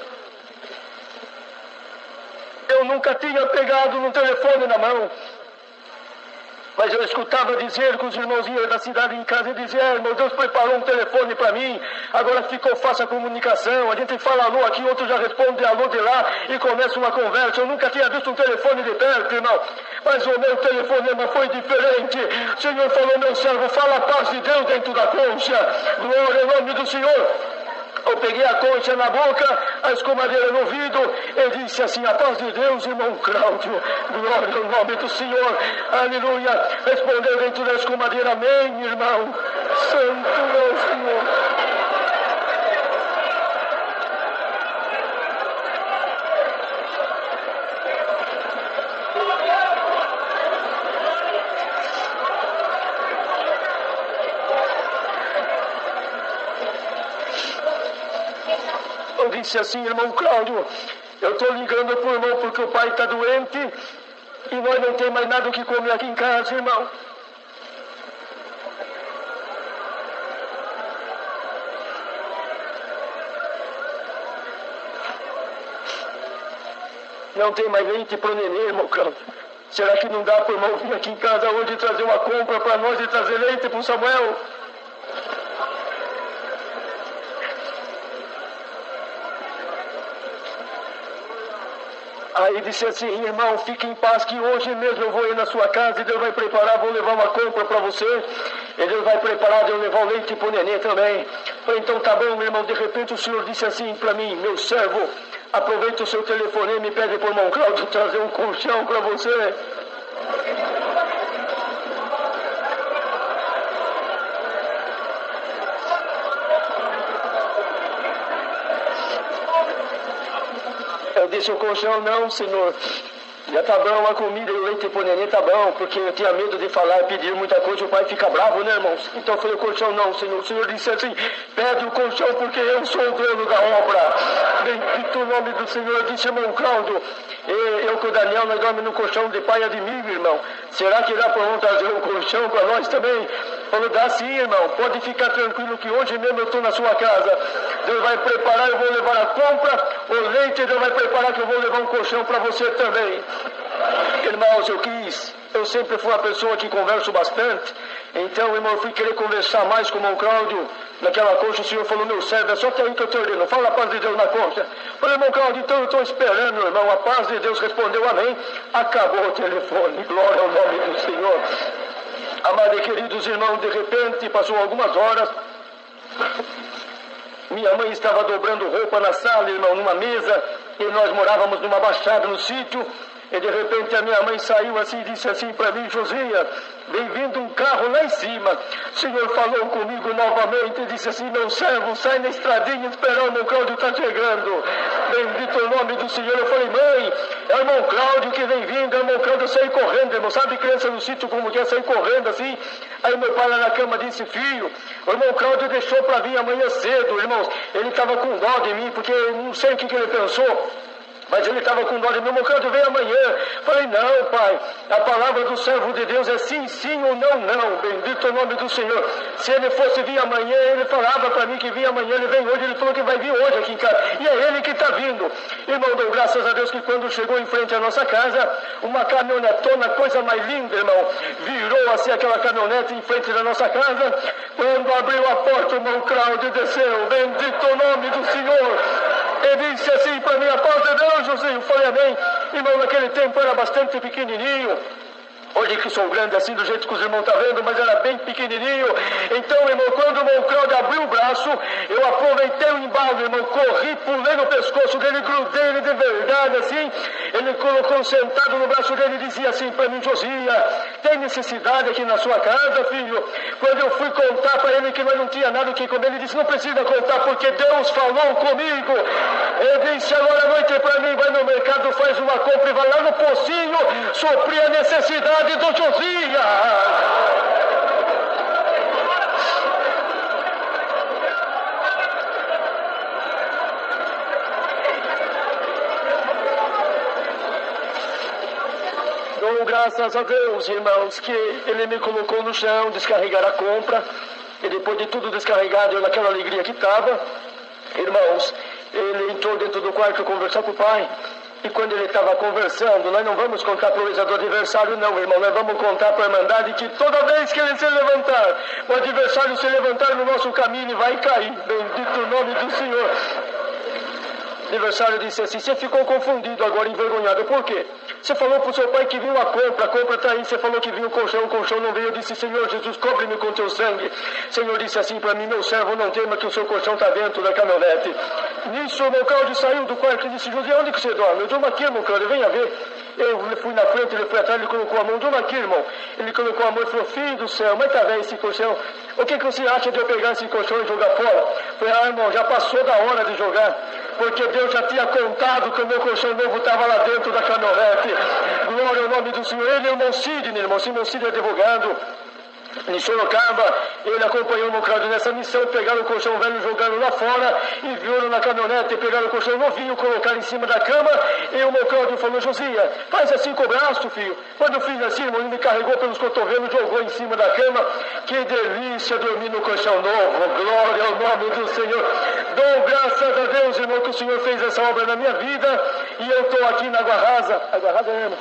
Eu nunca tinha pegado no telefone na mão, mas eu escutava dizer com os irmãozinhos da cidade em casa, e dizia: irmão, Deus preparou um telefone para mim, agora ficou fácil a comunicação, a gente fala alô aqui, outro já responde alô de lá, e começa uma conversa. Eu nunca tinha visto um telefone de perto, irmão, mas o meu telefonema foi diferente. O Senhor falou: meu servo, fala a paz de Deus dentro da concha. Glória ao nome do Senhor. Eu peguei a concha na boca, a escumadeira no ouvido, e disse assim: a paz de Deus, irmão Cláudio. Glória ao nome do Senhor. Aleluia. Respondeu dentro da escumadeira: amém, irmão. Santo é o Senhor. Eu disse assim: irmão Cláudio, eu estou ligando para o irmão porque o pai está doente e nós não temos mais nada o que comer aqui em casa, irmão. Não tem mais leite para o neném, irmão Cláudio. Será que não dá para o irmão vir aqui em casa hoje trazer uma compra para nós e trazer leite para o Samuel? Aí disse assim, irmão, fique em paz que hoje mesmo eu vou ir na sua casa e Deus vai preparar, vou levar uma compra para você. E Deus vai preparar, Deus levar o leite para o nenê também. Falei, então tá bom, meu irmão. De repente o senhor disse assim para mim, meu servo, aproveita o seu telefonema e pede para o irmão Cláudio trazer um colchão para você. Eu disse, o colchão não, senhor. Já tá bom a comida e o leite pro neném tá bom, porque eu tinha medo de falar e pedir muita coisa, o pai fica bravo, né, irmãos? Então eu falei, o colchão não, senhor. O senhor disse assim, pede o colchão porque eu sou o dono da obra. Bendito o nome do Senhor. Eu disse, irmão Cláudio, eu com o Daniel, nós dormimos no colchão de pai de mim, irmão. Será que dá para trazer um colchão para nós também? Falou, dá sim, irmão. Pode ficar tranquilo que hoje mesmo eu estou na sua casa. Deus vai preparar, eu vou levar a compra, o leite, Deus vai preparar que eu vou levar um colchão para você também. Irmãos, eu sempre fui uma pessoa que converso bastante. Então, irmão, eu fui querer conversar mais com o irmão Cláudio. Naquela concha, o senhor falou, meu servo, é só que aí que eu te ordeno. Fala a paz de Deus na concha. Falei, irmão Cláudio, então eu estou esperando, irmão. A paz de Deus respondeu, amém. Acabou o telefone. Glória ao nome do Senhor. Amados e queridos irmãos, de repente, passou algumas horas. Minha mãe estava dobrando roupa na sala, irmão, numa mesa. E nós morávamos numa baixada no sítio. E de repente a minha mãe saiu assim e disse assim para mim, Josia, vem vindo um carro lá em cima. O Senhor falou comigo novamente e disse assim, meu servo, sai na estradinha esperando, o irmão Cláudio está chegando. Bendito o nome do Senhor. Eu falei, mãe, é o irmão Cláudio que vem vindo. É o irmão Cláudio, eu saí correndo, irmão. Sabe criança no sítio como que é sair correndo assim? Aí meu pai lá na cama disse, filho, o irmão Cláudio deixou para vir amanhã cedo, irmãos. Ele estava com dó de mim, porque eu não sei o que ele pensou. Mas ele estava com dó de mim, meu Cláudio vem amanhã. Falei, não, pai, a palavra do servo de Deus é sim, sim ou não, não. Bendito o nome do Senhor. Se ele fosse vir amanhã, ele falava para mim que vinha amanhã, ele vem hoje, ele falou que vai vir hoje aqui em casa. E é ele que está vindo. Irmão, dou graças a Deus que quando chegou em frente à nossa casa, uma caminhonetona, coisa mais linda, irmão, virou assim aquela caminhonete em frente da nossa casa. Quando abriu a porta, o irmão Cláudio desceu. Bendito o nome do Senhor. Ele disse assim para mim, a paz de Deus, José. Eu falei, amém. Irmão, naquele tempo era bastante pequenininho. Hoje que sou grande assim, do jeito que os irmãos estão vendo, mas era bem pequenininho. Então, irmão, quando o irmão Cláudio abriu o braço, eu aproveitei o embalo, irmão, corri, pulei no pescoço dele, grudei ele de verdade, assim. Ele colocou sentado no braço dele e dizia assim para mim, Josia, tem necessidade aqui na sua casa, filho? Quando eu fui contar para ele que nós não tinha nada o que comer, ele disse, não precisa contar, porque Deus falou comigo. Ele disse, agora à noite para mim, vai no mercado, faz uma compra e vai lá no pocinho, suprir a necessidade do Josias. Dou graças a Deus, irmãos, que ele me colocou no chão, descarregar a compra, e depois de tudo descarregado, eu naquela alegria que estava, irmãos, ele entrou dentro do quarto conversar com o pai. E quando ele estava conversando, nós não vamos contar para o ex do adversário, não, irmão. Nós vamos contar para a Irmandade que toda vez que ele se levantar, o adversário se levantar no nosso caminho, ele vai cair. Bendito o nome do Senhor. O adversário disse assim, você ficou confundido agora, envergonhado. Por quê? Você falou para o seu pai que vinha a compra está aí. Você falou que vinha o colchão não veio. Eu disse, Senhor Jesus, cobre-me com teu sangue. O Senhor disse assim para mim, meu servo, não tema que o seu colchão está dentro da caminhonete. Nisso, o irmão Cláudio saiu do quarto e disse, José, onde que você dorme? Eu durmo aqui, irmão Cláudio, venha ver. Eu fui na frente, ele foi atrás, ele colocou a mão, durmo aqui, irmão. Ele colocou a mão e falou, filho do céu, mas tá velho esse colchão. O que você acha de eu pegar esse colchão e jogar fora? Eu falei, irmão, já passou da hora de jogar. Porque Deus já tinha contado que o meu colchão novo estava lá dentro da caminhonete. Glória ao nome do Senhor. Ele é o irmão Sidney, irmão Sidney é advogado em Sorocaba. Ele acompanhou o irmão Cláudio nessa missão, pegaram o colchão velho, jogaram lá fora, e viram na caminhonete, pegaram o colchão novinho, colocaram em cima da cama, e o irmão Cláudio falou, Josia, faz assim com o braço, filho. Quando eu fiz assim, irmão, ele me carregou pelos cotovelos, jogou em cima da cama. Que delícia dormir no colchão novo. Glória ao nome do Senhor. Dou graças a Deus, irmão, que o Senhor fez essa obra na minha vida, e eu estou aqui na Água Rasa. Água Rasa, irmão?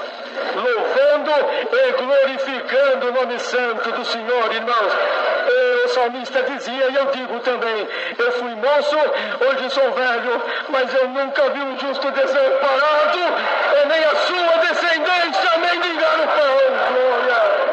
louvando e glorificando o nome santo do Senhor, irmãos. O salmista dizia, e eu digo também, eu fui moço, hoje sou velho, mas eu nunca vi um justo desamparado, e nem a sua descendência mendigar o pão. Glória!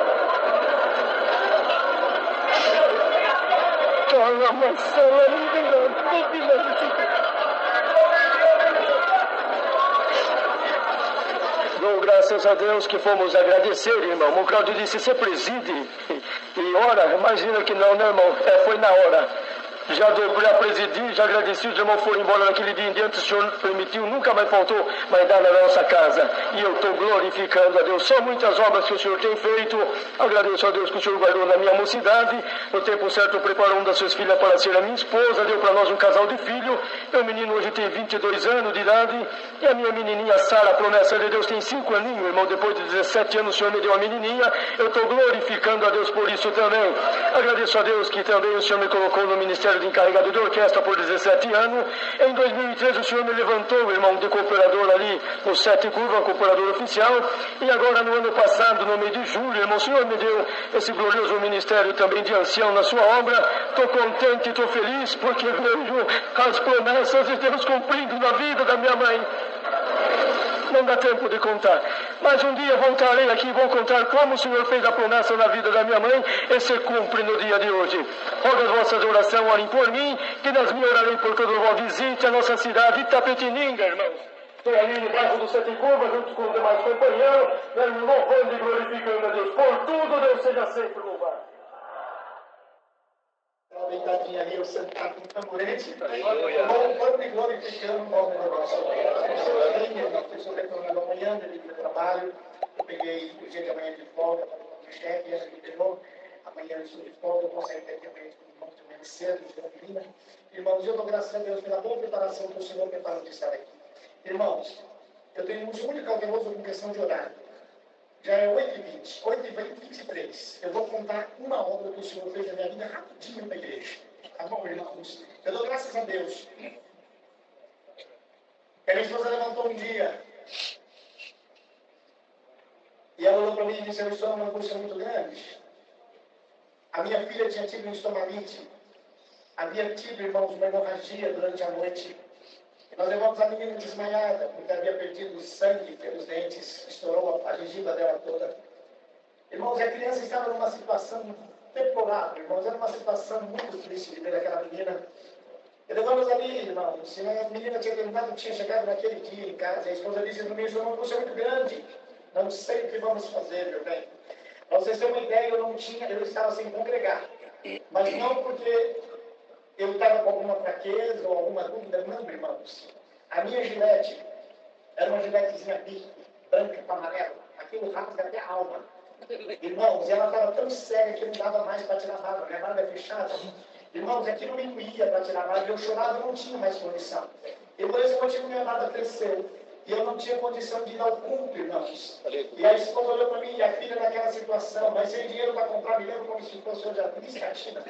Dou graças a Deus que fomos agradecer, irmão. O Claudio disse, você preside e ora. Imagina que não, né, irmão? Foi na hora. Já presidi, já agradeci, os irmãos foram embora naquele dia em diante, o Senhor permitiu, nunca mais faltou, mas dá na nossa casa. E eu estou glorificando a Deus. São muitas obras que o Senhor tem feito. Agradeço a Deus que o Senhor guardou na minha mocidade. No tempo certo, preparou uma das suas filhas para ser a minha esposa, deu para nós um casal de filho. Meu menino hoje tem 22 anos de idade. E a minha menininha Sara, a promessa de Deus, tem 5 aninhos, irmão. Depois de 17 anos, o Senhor me deu a menininha. Eu estou glorificando a Deus por isso também. Agradeço a Deus que também o Senhor me colocou no ministério de encarregado de orquestra por 17 anos. Em 2013 o Senhor me levantou, irmão, de cooperador ali no 7 Curva, cooperador oficial. E agora no ano passado, no mês de julho, irmão, o Senhor me deu esse glorioso ministério também de ancião na sua obra. Estou contente, estou feliz, porque vejo as promessas de Deus cumprindo na vida da minha mãe. Não dá tempo de contar. Mas um dia voltarei aqui e vou contar como o Senhor fez a promessa na vida da minha mãe e se cumpre no dia de hoje. Rogo as vossas orações, orem por mim, que nas minhas orarei por todo o mundo. Visite a nossa cidade, Itapetininga, irmãos. Estou ali no bairro do Sete Curvas, junto com os demais companheiros, louvando e glorificando a Deus. Por tudo, Deus seja sempre louvado. Deitadinha ali, eu sentado no tamborete, louvando e glorificando o nome do nosso Deus. Eu sou retornado amanhã, devido ao trabalho. Eu peguei o dia de amanhã de folga para o chefe, ela me deu. Amanhã eu estou de folga, eu posso ir até amanhã com o irmão de manhã cedo, de Campinas. Irmãos, eu dou graças a Deus pela boa preparação que o Senhor preparou de estar aqui. Irmãos, eu tenho um muito cauteloso com questão de horário. Já é 8h20, 8h23. Eu vou contar uma obra que o Senhor fez na minha vida rapidinho na igreja. Tá bom, irmãos? Eu dou graças a Deus. A minha esposa levantou um dia e ela olhou para mim e disse, eu estou numa angústia muito grande. A minha filha tinha tido um estomalite. Havia tido, irmãos, uma hemorragia durante a noite. Nós levamos a menina desmaiada, porque havia perdido sangue pelos dentes, estourou a gengiva dela toda. Irmãos, a criança estava numa situação deplorável, irmãos, era uma situação muito triste de ver aquela menina. E levamos ali, irmãos, e a menina tinha chegado naquele dia em casa, a esposa disse para mim, isso é uma angústia muito grande, não sei o que vamos fazer, meu bem. Para vocês terem uma ideia, eu estava sem congregar, mas não porque eu estava com alguma fraqueza ou alguma dúvida, não, irmãos. A minha gilete era uma giletezinha bico, branca com amarelo. Aquilo rasga até a alma. Irmãos, ela estava tão séria que não dava mais para tirar a barba. Minha barba é fechada. Irmãos, aquilo me doía para tirar a barba. Eu chorava e não tinha mais condição. E por esse motivo minha barba cresceu. E eu não tinha condição de ir ao culto, irmãos. E a esposa olhou para mim e a filha naquela situação, mas sem dinheiro para comprar, me lembro como se fosse hoje a piscatina.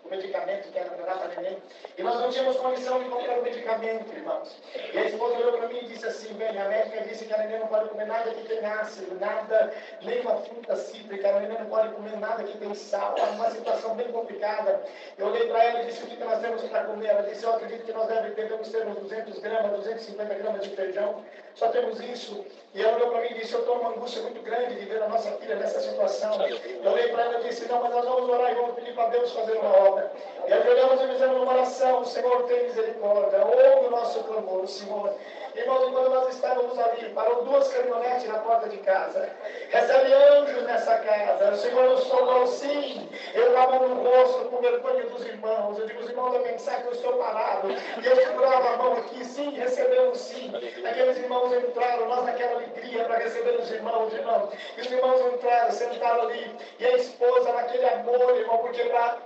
O medicamento que era para dar para neném. E nós não tínhamos condição de comprar o medicamento, irmãos. E a esposa olhou para mim e disse assim, bem, a médica disse que a neném não pode comer nada que tem ácido, nada, nem uma fruta cítrica, a neném não pode comer nada que tem sal. Era uma situação bem complicada. Eu olhei para ela e disse, o que nós temos para comer? Ela disse, eu acredito que nós devemos ter uns 200 gramas, 250 gramas de feijão. Só temos isso. E ela olhou para mim e disse, eu estou numa angústia muito grande de ver a nossa filha nessa situação. Eu olhei para ela e disse, não, mas nós vamos orar e vamos pedir para Deus fazer uma obra. E ajoelhamos e fizemos uma oração, o Senhor tem misericórdia, ouve o nosso clamor, Senhor. Irmãos, quando nós estávamos ali, parou 2 caminhonetes na porta de casa. Recebe anjos nessa casa. O Senhor nos falou, sim. Eu estava no rosto com vergonha dos irmãos. Eu digo, os irmãos vão pensar que eu estou parado. E eu segurava a mão aqui, sim, recebemos sim. Aqueles irmãos entraram, nós naquela alegria para receber os irmãos. E os irmãos entraram, sentaram ali. E a esposa naquele amor, irmão, porque para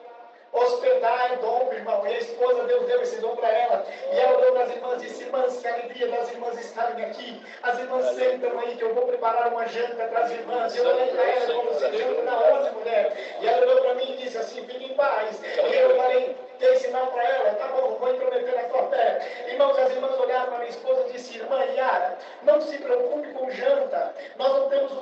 hospedar é dom, irmão, e a esposa, Deus deu esse dom para ela, e ela deu para as irmãs, disse, irmãs, que alegria das irmãs estarem aqui, as irmãs sentam aí, que eu vou preparar uma janta para as irmãs, eu olhei para ela como se janta na hora, mulher, e ela olhou para mim e disse assim, fique em paz, e eu falei, dei sinal para ela, tá bom, vou intrometer na tua fé. Irmãos, as irmãs olharam para minha esposa e disse, irmã Yara, não se preocupe com janta, nós não temos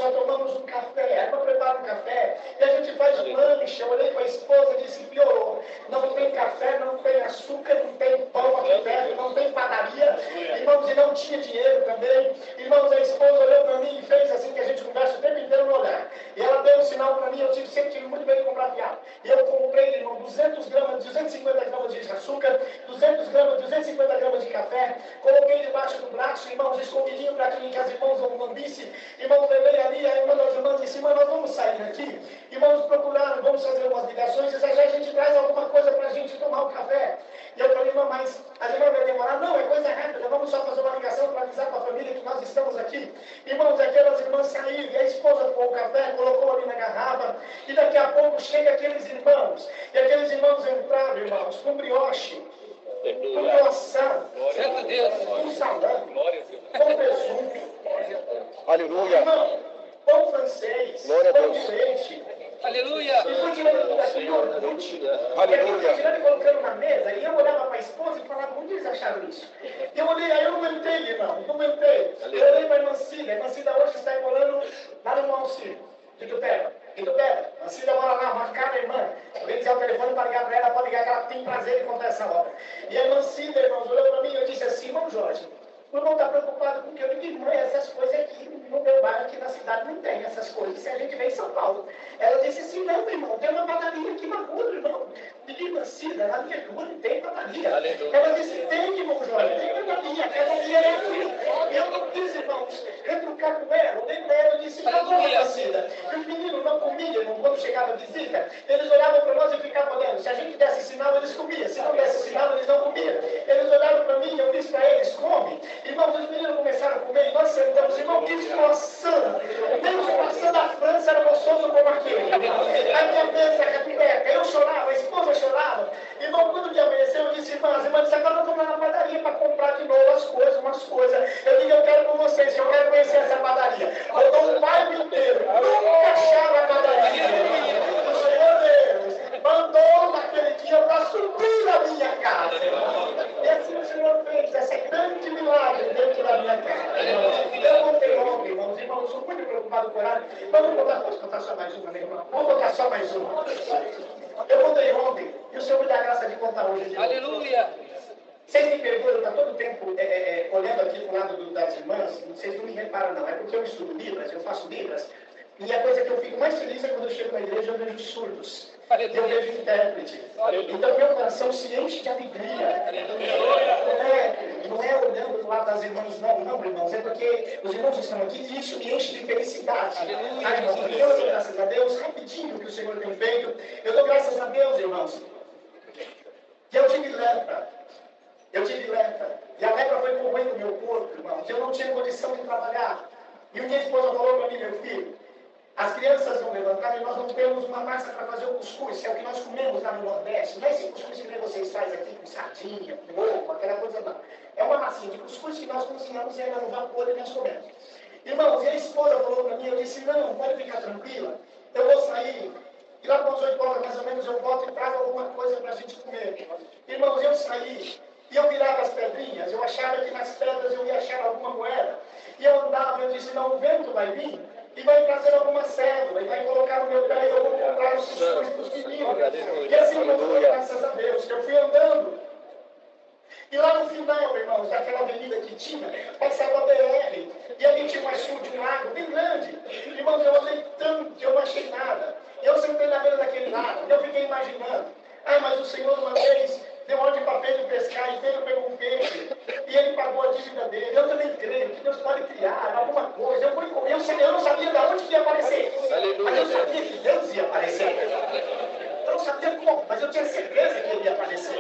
nós tomamos um café, a irmã prepara um café, e a gente faz um lanche. Eu olhei para a esposa e disse, piorou. Não tem café, não tem açúcar, não tem pão aqui perto, não tem padaria. Irmãos, e não tinha dinheiro também. Irmãos, a esposa olhou para mim e fez assim que a gente conversa o tempo inteiro no olhar. E ela deu um sinal para mim, sempre tive muito bem de comprar fiado. E eu comprei, irmão, 250 gramas de açúcar, 250 gramas de café, coloquei debaixo do braço, irmãos, escondidinho para que as irmãos não lambissem. Irmãos, levei ali, aí uma das irmãs disse, irmã, nós vamos sair daqui. Irmãos, procuraram, vamos fazer umas ligações, e já a gente traz alguma coisa para a gente tomar um café. E eu falei, irmã, mas as irmãs vai demorar? Não, é coisa rápida, vamos só fazer uma ligação para avisar para a família que nós estamos aqui. Irmãos, aquelas irmãs saíram, e a esposa pôs o café, colocou ali na garrafa, e daqui a pouco chega aqueles irmãos, e aqueles irmãos entraram, irmãos, com brioche, com croissant, com salame, com presunto. Aleluia. Irmão, pão francês, Glória a pão Deus. de leite. Aleluia. E foi tirando tudo aquilo, Aleluia. tirando e colocando na mesa, e eu olhava para a esposa e falava, onde eles acharam isso? Eu olhei, aí eu não mentei, irmão, não mentei. Eu olhei para a irmã Cida hoje está morando lá no Malcir, de Itupeva. A Cida mora lá, marcada a irmã. Alguém quiser o telefone para ligar para ela, pode ligar, que ela tem prazer em contar essa obra. E a irmã Cida, irmãos, olhou para mim e eu disse assim, irmão Jorge, o irmão está preocupado com o que eu digo, irmã, essas coisas aqui no meu bairro, aqui na cidade, não tem essas coisas, se a gente vem em São Paulo. Ela disse assim, não, irmão, tem uma padaria aqui na rua, irmão. Irmã Cida, na minha rua não tem padaria. Ela disse, tem, irmão Jorge, tem padaria, a padaria é aqui. Eu não quis, irmãos, retrucar com ela, olhei para ela e disse, tá bom, irmã Cida. E os meninos não comiam, irmão, quando chegava a visita, eles olhavam para nós e ficavam olhando. Se a gente desse sinal, eles comiam. Se não desse sinal, eles não comiam. Eles olhavam para mim e eu disse para eles, come. Irmãos, os meninos começaram a comer e nós sentamos, irmão, que croissant. Nem os croissant da França era gostoso como aquele. A minha mesa, a biblioteca, eu chorava, a esposa chorava. Irmão, quando me amanheceu, eu disse, irmãs, agora eu vou lá na padaria para comprar de novo umas coisas. Eu digo, eu quero com vocês, eu quero conhecer essa padaria. Eu dou um bairro inteiro, nunca achava a padaria. O Senhor Deus mandou naquele dia para subir a minha casa. E assim o Senhor fez esse grande milagre dentro da minha casa. Eu contei ontem, irmãos, eu sou muito preocupado com o horário. Posso contar só mais uma, meu irmão? Vamos contar só mais uma. Eu contei ontem, e o Senhor me dá a graça de contar hoje de novo. Aleluia. Vocês me perguntam, está todo o tempo olhando aqui para o lado das irmãs, vocês não me reparam não, é porque eu estudo Libras, eu faço Libras, e a coisa que eu fico mais feliz é quando eu chego na igreja e eu vejo surdos. Aleluia. Eu vejo intérprete. Então meu coração se enche de alegria. Não é olhando do lado das irmãs, não, irmãos. É porque os irmãos estão aqui e isso me enche de felicidade. Aleluia. Irmãos, eu dou graças a Deus, rapidinho o que o Senhor tem feito. Eu dou graças a Deus, irmãos. E eu tive lepra. E a lepra foi corroendo o meu corpo, irmãos. Eu não tinha condição de trabalhar. E minha esposa falou para mim, meu filho, as crianças vão levantar e nós não temos uma massa para fazer o cuscuz, que é o que nós comemos lá no Nordeste. Não é esse cuscuz que vocês fazem aqui com sardinha, com ovo, aquela coisa não. É uma massinha de cuscuz que nós cozinhamos ainda no vapor e nós comemos. Irmãos, e a esposa falou para mim, eu disse, não, pode ficar tranquila, eu vou sair. E lá para as 8 horas mais ou menos eu volto e trago alguma coisa para a gente comer. Irmãos, eu saí. E eu virava as pedrinhas, eu achava que nas pedras eu ia achar alguma moeda. E eu andava, eu disse, não, o vento vai vir e vai trazer alguma cédula, e vai colocar no meu pé e eu vou comprar os cuscuz dos meninos. E assim eu dou graças a Deus, que eu fui andando. E lá no final, irmãos, daquela avenida que tinha, passava a BR, e ali tinha um açude, um lago bem grande. Irmãos, eu andei tanto que eu não achei nada. Eu sentei na beira daquele lago, e eu fiquei imaginando, mas o Senhor uma vez deu ordem para Pedro pescar, e Pedro pegou um peixe, e ele pagou a dívida dele. Eu também creio que Deus pode criar alguma coisa. Eu não sabia de onde ia aparecer, mas eu sabia que Deus ia aparecer. Eu não sabia como, mas eu tinha certeza que ele ia aparecer.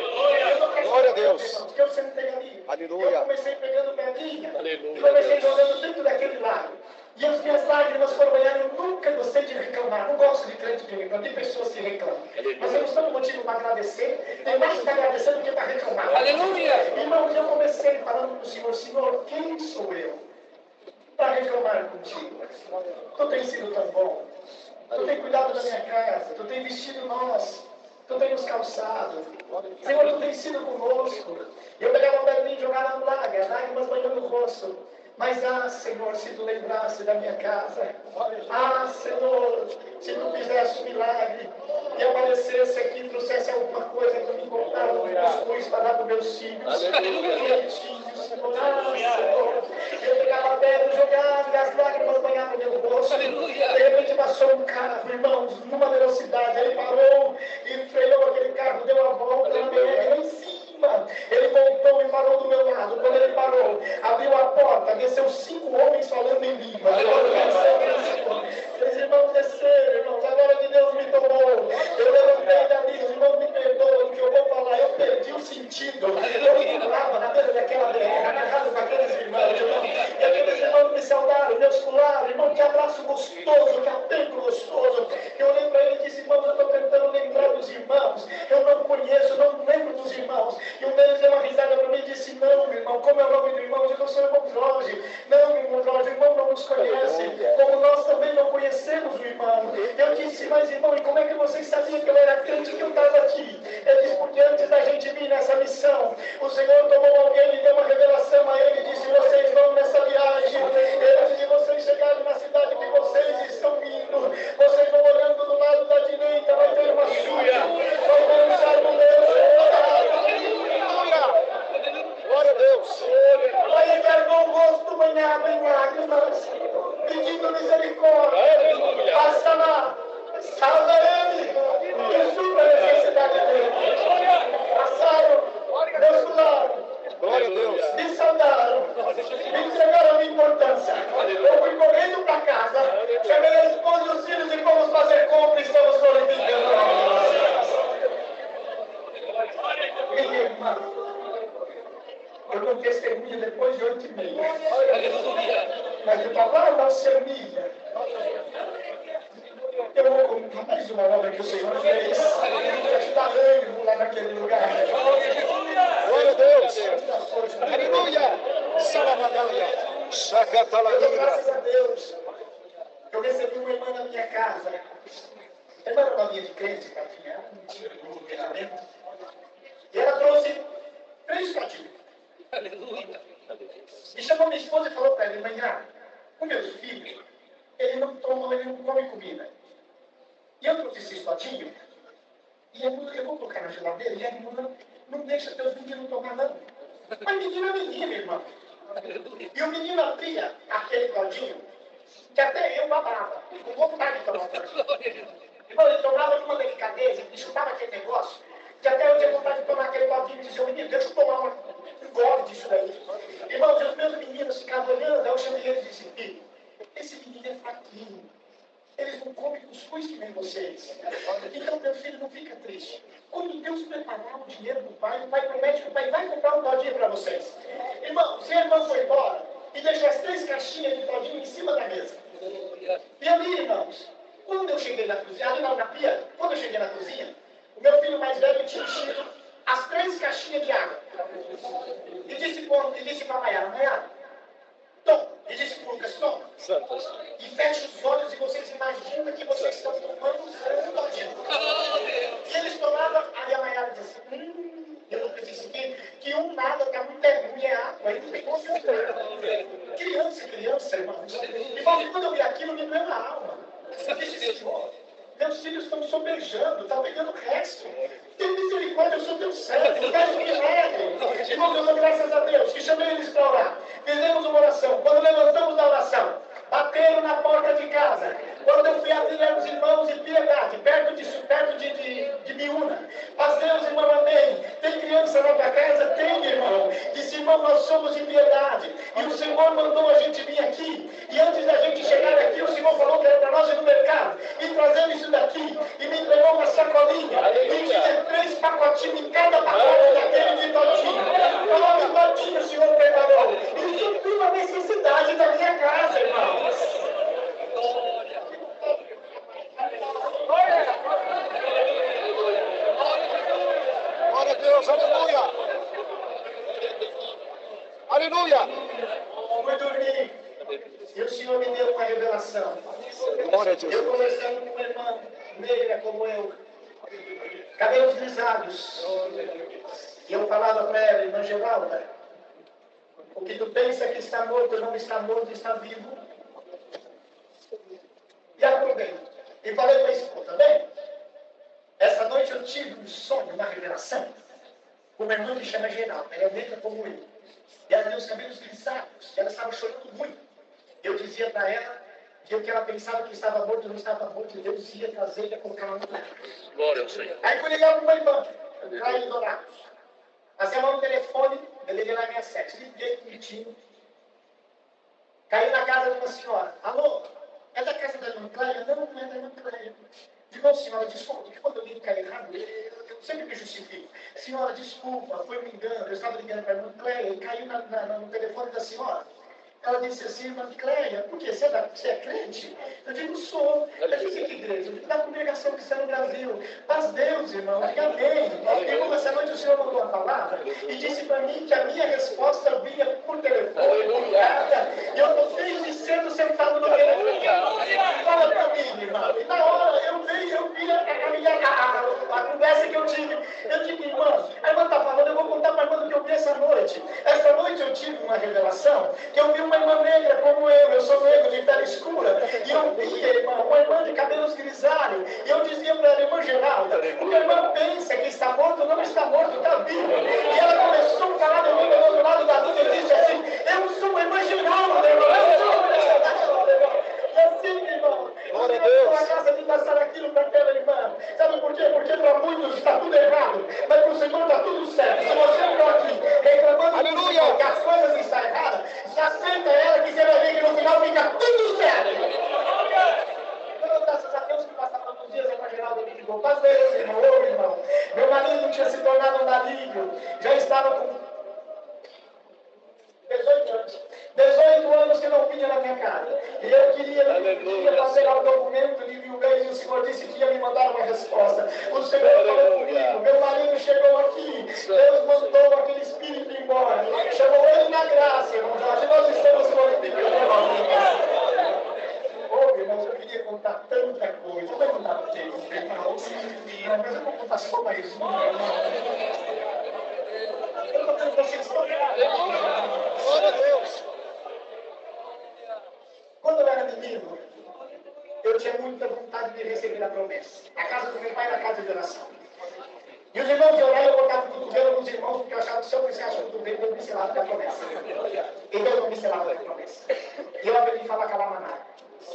Glória a Deus. Porque eu sentei ali. Aleluia. Eu comecei pegando pedrinha, e comecei jogando dentro daquele lago. E as minhas lágrimas foram olhando, eu nunca gostei de reclamar, não gosto de crente que reclama, tem pessoas que reclamam. Mas eu não estou no motivo para agradecer, tem mais para agradecer do que para reclamar. Aleluia! Irmãos, eu comecei falando para o Senhor, Senhor, quem sou eu para reclamar contigo? Tu tens sido tão bom, tu tens cuidado da minha casa, tu tens vestido nós, tu tens nos calçado. Senhor, tu tens sido conosco. Eu pegava um belinho e jogava no lago, as lágrimas banhando o rosto. Mas, Senhor, se tu lembrasse da minha casa, Senhor, se tu fizesse um milagre e aparecesse aqui e trouxesse alguma coisa para me contar no cuscuz para dar para meus filhos, quentinhos, Senhor, Senhor, eu pegava pedra, jogava e as lágrimas banhavam meu rosto. De repente passou um carro, irmãos, numa velocidade, ele parou e freou aquele carro, deu a volta na BR lá em cima. Ele voltou e parou do meu lado. Quando ele parou, abriu a porta, desceu 5 homens falando em línguas. Os irmãos desceram, irmãos, a glória de Deus me tomou. Eu levantei dali, os irmãos me perdoam, o que eu vou falar, eu perdi o sentido. Eu pulava na beira daquela BR, agarrado com aqueles irmãos, e aqueles irmãos me saudaram, me oscularam, irmão, que abraço gostoso, que apego gostoso. Eu olhei para ele e disse, irmãos, eu estou tentando lembrar dos irmãos, eu não conheço, eu não lembro dos irmãos. E um deles deu uma risada para mim e disse, não, meu irmão, como é o nome do irmão? Eu digo, eu sou o irmão Jorge. Não, meu irmão Jorge, o irmão não nos conhece, como nós também não conhecemos o irmão. Eu disse, mas irmão, e como é que vocês sabiam que eu era crente, que eu estava aqui? Ele disse, porque antes da gente vir nessa missão, o Senhor tomou alguém e deu uma revelação a ele e disse, vocês vão nessa viagem, antes de vocês chegarem na cidade que vocês estão indo, vocês vão olhando do lado da direita, vai ter uma chuva, vai ter um jardineiro. Glória a Deus. Aí carregou o rosto banhado em lágrimas, pedindo misericórdia. Passa lá, salva ele e supra a necessidade dele. Passaram, Deus curaram. Glória a Deus. Me saudaram, me entregaram a minha importância. Eu fui correndo para casa, chamei a esposa e os filhos e fomos fazer compra e estamos glorificando. Minha irmã, eu dou testemunho depois de 8h30. Mas eu estava na Oceania. Eu vou contar mais uma obra que o Senhor fez. Eu te dar ânimo lá naquele lugar. Glória a Deus. Aleluia. Salabadalia. Sacatalaíra. Graças a Deus. Eu recebi uma irmã na minha casa. A irmã era uma linha de crente, que ela tinha um treinamento. E ela trouxe 3 patinhos. Aleluia. E chamou minha esposa e falou para ela, manhã, o meu filho, ele não come comida. E eu trouxe esse patinho, e eu vou colocar na geladeira, e a irmã não deixa teus meninos tomar não. Mas menino é menino, irmão. E o menino abria aquele caldinho, que até eu babava, com vontade de tomar caldinho. Irmão, ele tomava com uma delicadeza, ele chutava aquele negócio, que até eu tinha vontade de tomar aquele caldinho e dizia, menino, deixa eu tomar um gole disso daí. Irmãos, os meus meninos ficavam olhando, eu chamei eles e disse, filho, esse menino é fraquinho. Eles não comem cuscuz que nem vocês. Então, meu filho, não fica triste. Quando Deus preparar o dinheiro do pai, o pai promete que o pai vai comprar um caldinho para vocês. Irmão, se a irmã foi embora e deixou as 3 caixinhas de caldinho em cima da mesa. E ali, irmãos, quando eu cheguei na cozinha, ali na pia, quando eu cheguei na cozinha, o meu filho mais velho tinha enchido as 3 caixinhas de água. E disse para a Maiara, toma. E disse para o Lucas, toma. E fecha os olhos e vocês imaginam que vocês estão tomando o sangue todinho. E eles tomavam, aí a Maiara disse, eu não preciso que um nada, está muito ruim, é água. Aí não tem como criança, irmãos. E quando eu vi aquilo, me doeu na alma. Eu disse, Senhor, meus filhos estão sobejando, estão pegando o resto. Tem misericórdia, eu sou teu servo, faz um milagre. Irmãos, eu dou graças a Deus, que chamei eles para orar. Fizemos uma oração. Quando levantamos da oração, bateram na porta de casa. Quando eu fui abrir, eram os irmãos de Piedade, perto de Miúna. Mas Deus, irmão, amém. Tem criança na tua casa? Tem, irmão. Disse, irmão, nós somos de Piedade. E o Senhor mandou a gente vir aqui. E antes da gente chegar aqui, o Senhor falou que era para nós ir no mercado. E trazer isso daqui. E me entregou uma sacolinha. E tinha 3 pacotinhos em cada pacote daquele de todinho. 9 pacotinhos o Senhor preparou. E supriu a necessidade da minha casa, irmãos. Glória a Deus, aleluia. Aleluia. Fui dormir. E o Senhor me deu uma revelação. Glória a Deus. Eu conversando com uma irmã negra como eu, cabelos grisalhos. E eu falava para ela, irmã Geralda, O que tu pensa que está morto, não está morto, está vivo. E acordei. E falei para a esposa, bem, essa noite eu tive um sonho, uma revelação, com uma irmã que chama Geralda, ela é negra como eu. E ela tem os cabelos grisalhos, ela estava chorando muito. Eu dizia para ela que o que ela pensava que estava morto, não estava morto, e Deus ia trazer e colocar ela no lugar. Glória ao Senhor. Aí fui ligar para uma irmã, lá em Dourados. Passei a mão no telefone, eu liguei lá minha sete, liguei bonitinho. Caiu na casa de uma senhora. Alô? É da casa da irmã Cléia? Não, não é da irmã Cléia. Digo, senhora, desculpa, que quando eu ligo cair errado, eu sempre me justifico. Senhora, desculpa, foi um engano, eu estava ligando para a irmã Cléia e caiu no telefone da senhora. Ela disse assim, irmã Cléia, por quê? Você é crente? Eu digo, sou. Eu disse, que igreja? Eu digo, da congregação cristã no Brasil. Mas Deus, irmão, diga amém. Irmão, essa noite o Senhor mandou a palavra e disse para mim que a minha resposta vinha por telefone, por carta, e eu estou desde cedo sentado no telefone. Fala para mim, irmão. E na hora eu vi a conversa que eu tive. Eu digo, irmã, a irmã está falando, eu vou contar para a irmã do que eu vi essa noite. Essa noite eu tive uma revelação que eu vi uma irmã negra como eu sou negro de pele escura, e eu via, irmão, uma irmã de cabelos grisalhos, e eu dizia para ela, irmã Geralda, o que a irmã pensa que está morto, não está morto, está vivo. E ela começou a falar de mim do outro lado da vida, e disse assim, eu sou a irmã Geralda, irmão, eu sou a irmã Geralda, irmão. E assim, irmão, eu estou na casa de passar aquilo para aquela irmã. Sabe por quê? Porque para muitos está tudo errado, mas para o Senhor está tudo certo. Se você está aqui reclamando que as coisas estão erradas, aceita ela que você vai ver que no final fica tudo certo. Então, graças a Deus que passaram alguns dias, a irmã Geralda me ligou. Quase Deus, irmão, irmão. Meu marido tinha se tornado um maligno, já estava com 18 anos. 18 anos que não vinha na minha casa. E eu queria fazer lá o documento de 1000 vezes e o Senhor disse que ia me mandar uma resposta. O Senhor falou comigo. Meu marido chegou aqui. Deus mandou aquele espírito embora. Chamou ele na graça, irmão Jorge. Nós estamos glorificando. Oh, irmãos, eu queria contar tanta coisa. Mas não dá tempo, irmãos. Mas eu vou contar só mais uma. Eu não tenho vocês glória a Deus. Quando eu era menino, eu tinha muita vontade de receber a promessa. A casa do meu pai era a casa de oração. E os irmãos de orar, eu botava o cotovelo nos irmãos, porque eu achava que se eu pensasse o cotovelo, eu me selava da promessa. Então eu não me selava da promessa. E eu aprendi a falar calamanaia.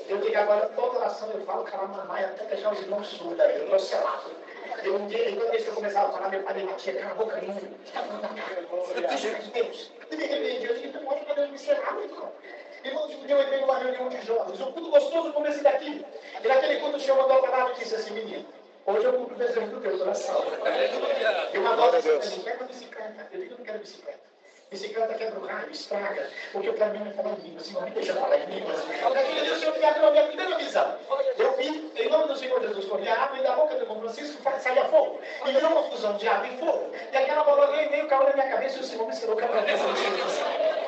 Eu digo agora, toda oração eu falo calamanaia até deixar os irmãos surdos. Eu estou selado. Eu um dia, toda vez que eu começava a falar, meu pai me batia, cala a boca, não. Deus. E de repente, eu digo, não pode fazer me selar, irmão. Irmão, um dia eu entrei numa reunião de jovens, um culto gostoso como esse daqui. E naquele culto o Senhor mandou a palavra e disse assim, menino, hoje eu cumpro o desejo do teu coração. E uma dose assim, quer uma bicicleta? Eu digo, eu não quero bicicleta. Bicicleta quebra o raio, estraga, porque para mim é falar em línguas, Senhor, me deixa falar em línguas. Naquele dia o Senhor me abriu a minha primeira visão. Eu vi, em nome do Senhor Jesus, quando a água e da boca do irmão Francisco saía fogo. E virou uma fusão de água e fogo. E aquela bola veio caiu na minha cabeça e o Senhor me ensinou que a cabeça do Senhor.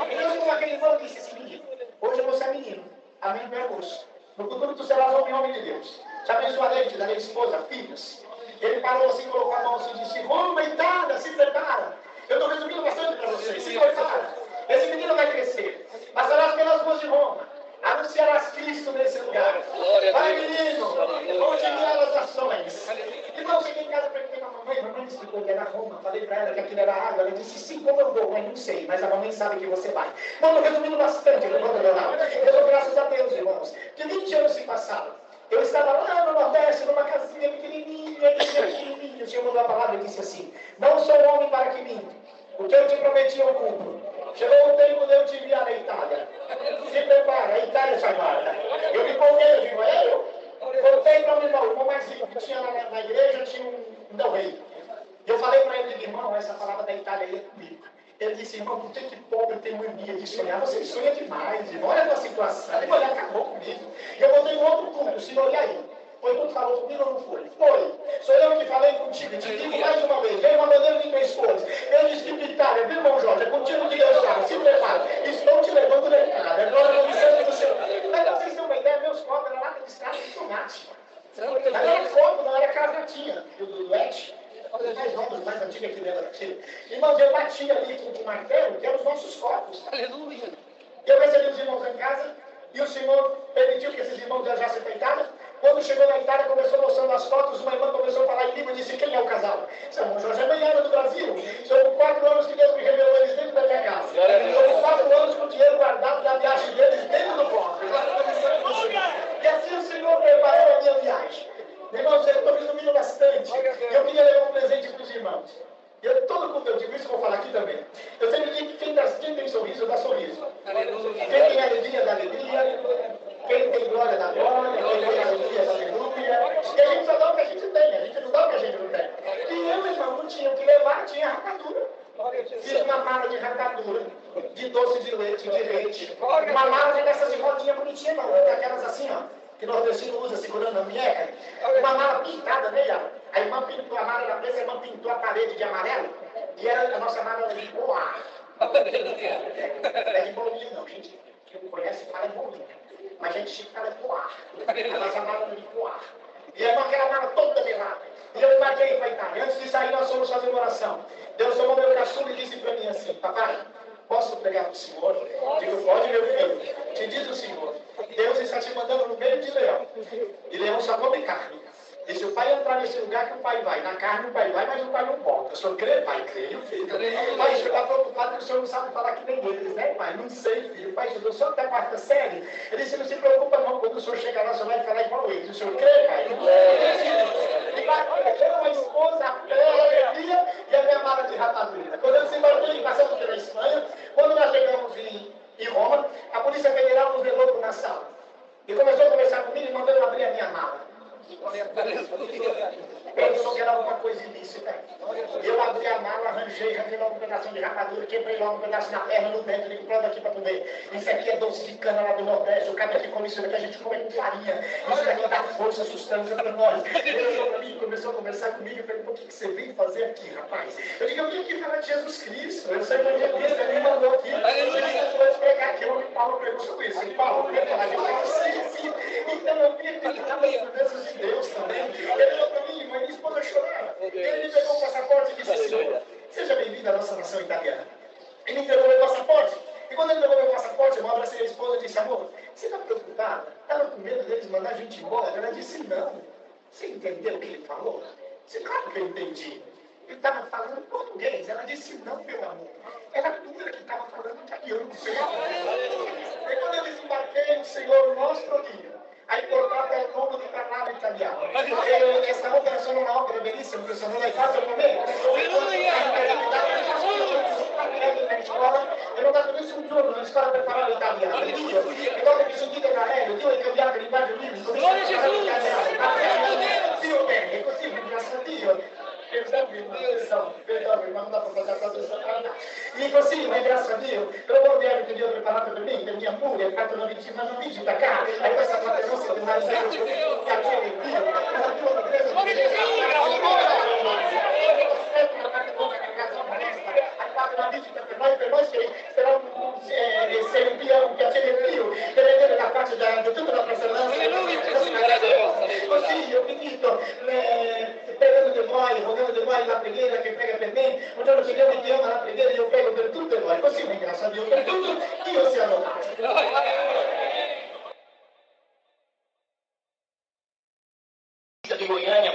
Deus com aquele irmão disse assim, menino, hoje eu vou ser menino, amém, meu moço. No futuro tu serás homem de Deus. Te abençoarei, te darei esposa, filhos. Ele parou assim, colocou a mão assim e disse, Roma, Itália, se prepara. Eu estou resumindo bastante para vocês. Se prepara. Esse menino vai crescer. Passarás pelas ruas de Roma. Anunciarás Cristo nesse lugar. Vai, menino. Vão te guiar as nações. Então, eu cheguei em casa para a mamãe. A mamãe explicou que era Roma. Falei para ela que aquilo era água. Ela disse, sim, como eu vou? Mãe, não sei. Mas a mamãe sabe que você vai. Bom, estou resumindo bastante. Eu dou graças a Deus, irmãos. Que 20 anos se passaram. Eu estava lá no Nordeste, numa casinha pequenininha, o Senhor mandou a palavra e disse assim, não sou homem para que minto, o que eu te prometi eu cumpro. Chegou o tempo de eu te enviar na Itália. Se prepara, a Itália é chamada. Eu me empolguei, eu digo, eu voltei para o irmão mais rico que tinha na igreja, tinha um Del Rey. Eu falei para ele, irmão, essa palavra da Itália aí é comigo. Ele disse, irmão, por que pobre tem mania de sonhar? Você sonha demais, irmão. Olha a tua situação. Ele falou, acabou comigo. E eu voltei no outro culto, o senhor, e aí? Foi tu que falou comigo ou não foi? Foi. Sou eu que falei contigo. Te digo mais uma vez. Veio uma bandeira de minha esposa. Eu disse que Itália, viu, irmão Jorge? É contigo que Deus fala. Se prepara. Estou te levando na Itália. É glória ao Senhor do Senhor. Mas vocês têm uma ideia, meus copos eram lata de escada de tomate. Não era copo, não era cavatinha. Do Ete. mais novos, mais antigos que lembram daquilo. Irmãos, eu bati ali com o martelo, que eram os nossos corpos. Aleluia. Eu recebi os irmãos em casa, e o Senhor permitiu que esses irmãos viajassem para a Itália. Quando chegou na Itália, começou mostrando as fotos, uma irmã começou a falar em língua e disse: quem é o casal? São Jorge Manhana do Brasil. São 4 anos que Deus me revelou eles dentro da minha casa. São 4 anos com o dinheiro guardado da viagem deles dentro do cofre. E assim o Senhor preparou a minha viagem. Irmãos, eu estou resumindo bastante. Eu queria levar um presente para os irmãos. Eu, todo como eu digo isso, vou falar aqui também. Eu sempre digo que quem tem sorriso, dá sorriso. Quem tem alegria, dá alegria. Quem tem glória, dá glória. Quem tem alegria, dá aleluia. E a gente só dá o que a gente tem, a gente não dá o que a gente não tem. E eu, irmão, não tinha o que levar, tinha rapadura. Fiz uma mala de rapadura, de doce de leite, de leite. Uma mala dessas de rodinha bonitinha, não, daquelas assim, ó, que o nordestino usa segurando a minheca. Uma mala pintada, né, Iago? A irmã pintou a mala da presa, a irmã pintou a parede de amarelo, e era a nossa mala de boa. Não é de bolinho, não, gente. Quem não conhece fala de bolinho. Mas a gente chique fala de boa. A nossa mala era de boa. E a aquela mala toda melada. E eu embarquei para a Itália. Antes de sair, nós fomos fazer uma oração. Deus tomou meu caçula e disse para mim assim: papai, posso pregar para o Senhor? Digo, pode, meu filho. Te diz o Senhor: Deus está te mandando no meio de leão. E leão só come carne. E se o pai entrar nesse lugar, que o pai vai. Na carne o pai vai, mas o pai não volta. O senhor crê, pai? Creio, filho. Pai, o senhor está preocupado que o senhor não sabe falar que nem eles, né, pai? Não sei, filho. Pai, o senhor até a 4ª série. Ele disse: não se preocupa não, quando o senhor chegar lá, o senhor vai falar igual eles. O senhor crê, pai? E vai ter uma esposa, a pé, a alegria e a minha mala de rapadura. Quando eu desembarquei, passamos pela Espanha, quando nós chegamos em Roma, a Polícia Federal nos levou para uma sala. E começou a conversar comigo e mandou eu abrir a minha mala. Pensou que era alguma coisa ilícita. Eu abri a mala, arranjei logo um pedacinho de rapadura, quebrei logo um pedaço na perna, no dentro, digo, pronto aqui para comer. Isso aqui é doce de cana lá do Nordeste, o cara aqui come isso daqui, a gente come com farinha. Isso daqui dá força, sustância para nós. Ele olhou para mim, começou a conversar comigo e perguntou: o que você veio fazer aqui, rapaz? Eu digo: eu vim aqui falar de Jesus Cristo. Eu sei que o Cristo me mandou aqui. Eu vou pregar aqui, eu Paulo pregou sobre isso. Paulo, eu falar de Jesus. Sim. Então eu vim aqui falar das promessas de Deus também. Ele olhou para mim, mas minha esposa chorava. Ele me pegou o passaporte e disse: Senhor, seja bem-vindo à nossa nação italiana. Ele me entregou meu passaporte. E quando ele pegou meu passaporte, eu abracei a esposa e disse: amor, você está preocupada? Estava com medo deles mandar a gente embora? Ela disse: não. Você entendeu o que ele falou? Disse: claro que eu entendi. Ele estava falando português. Ela disse: não, meu amor. Era tudo que estava falando italiano. E quando eu desembarquei, o Senhor mostrou-me. Aí portata è il nome di parlare italiano. E stavo pensando una opera bellissima, che se non l'hai fatto con me, e non ho dato nessun giorno in scuola per parlare italiano. Ricordo che sentite l'aereo, Dio è cambiato il linguaggio biblico, Dio bene, così mi piace Dio. Perdão, irmão, não dá para fazer a tradução. E così, ma grazie a Dio, per l'amor di Dio che Dio ha preparato per me, per mia moglie, ha fatto una visita qua, e questa parte nostra di una risata, piacere in Dio, una visita per noi sarà un piacere in Dio, per vedere la faccia di tutta la presenza. Così io vi dico, pregando di voi la preghiera che prega per me, un giorno che Dio mi chiama la preghiera, io prego per tutte voi, così ringrazio a Dio per tutto, Dio sia lodato. De Goiânia,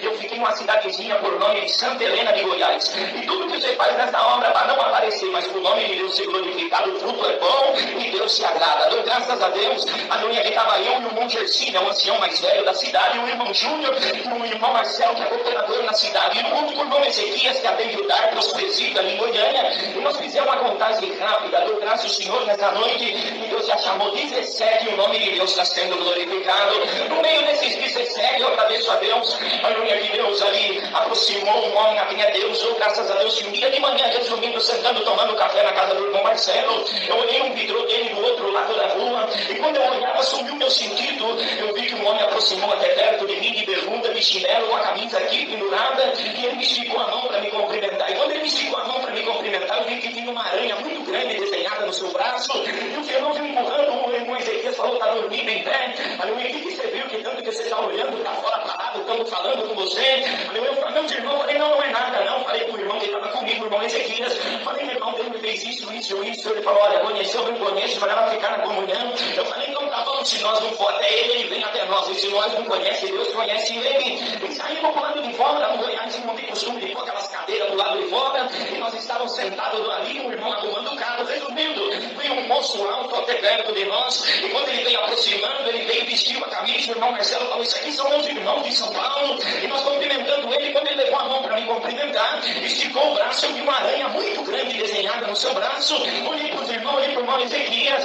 eu fiquei em uma cidadezinha por nome de Santa Helena de Goiás. E tudo que você faz nessa obra para não aparecer, mas para o nome de Deus ser glorificado, o fruto é bom e Deus se agrada. Dou graças a Deus, a noite que estava eu e o irmão Gersine, o ancião mais velho da cidade, e o irmão Júnior, e o irmão Marcelo, que é governador na cidade, e junto com o irmão Ezequias, que atende o dar para os presídios ali em Goiânia. E nós fizemos uma contagem rápida. Dou graças ao Senhor nessa noite, e Deus já chamou 17 e o nome de Deus está sendo glorificado. No meio desses 17, eu agradeço a Deus, aleluia, que Deus ali aproximou um homem a quem é Deus. Eu, graças a Deus, que um dia de manhã, resumindo, sentando, tomando café na casa do irmão Marcelo, eu olhei um vidro dele do outro lado da rua, e quando eu olhava, sumiu meu sentido. Eu vi que um homem aproximou até perto de mim, de bermuda, de chinelo, com a camisa aqui pendurada, e ele me esticou a mão para me cumprimentar. E quando ele me esticou a mão para me cumprimentar, eu vi que tinha uma aranha muito grande desenhada no seu braço, e o Senhor veio empurrando. O irmão Ezequias falou: está dormindo em pé. Aleluia, o que você viu? Que tanto que você está olhando para fora parado, tão estou falando com você. Eu falei, meus irmãos, falei, não é nada, não. Falei com o irmão que estava comigo, o irmão Ezequias. Falei, meu irmão, Deus me fez isso. Ele falou, olha, conheceu, não conhece, vai ela ficar na comunhão. Eu falei, então tá bom, se nós não for até ele vem até nós. E se nós não conhecemos, Deus conhece ele. E saímos pro lado de fora, no Goiás, não tem costume de pôr aquelas cadeiras do lado de fora. E nós estávamos sentados ali, o irmão arrumando o carro. Resumindo, veio um moço alto até perto de nós. E quando ele veio aproximando, ele veio vestir a camisa. O irmão Marcelo falou, isso aqui são meus irmãos de São Paulo. E nós cumprimentando ele. Quando ele levou a mão para me cumprimentar, esticou o braço, eu vi uma aranha muito grande desenhada no seu braço. Olhei para os irmãos, olhei para o irmão Ezequias.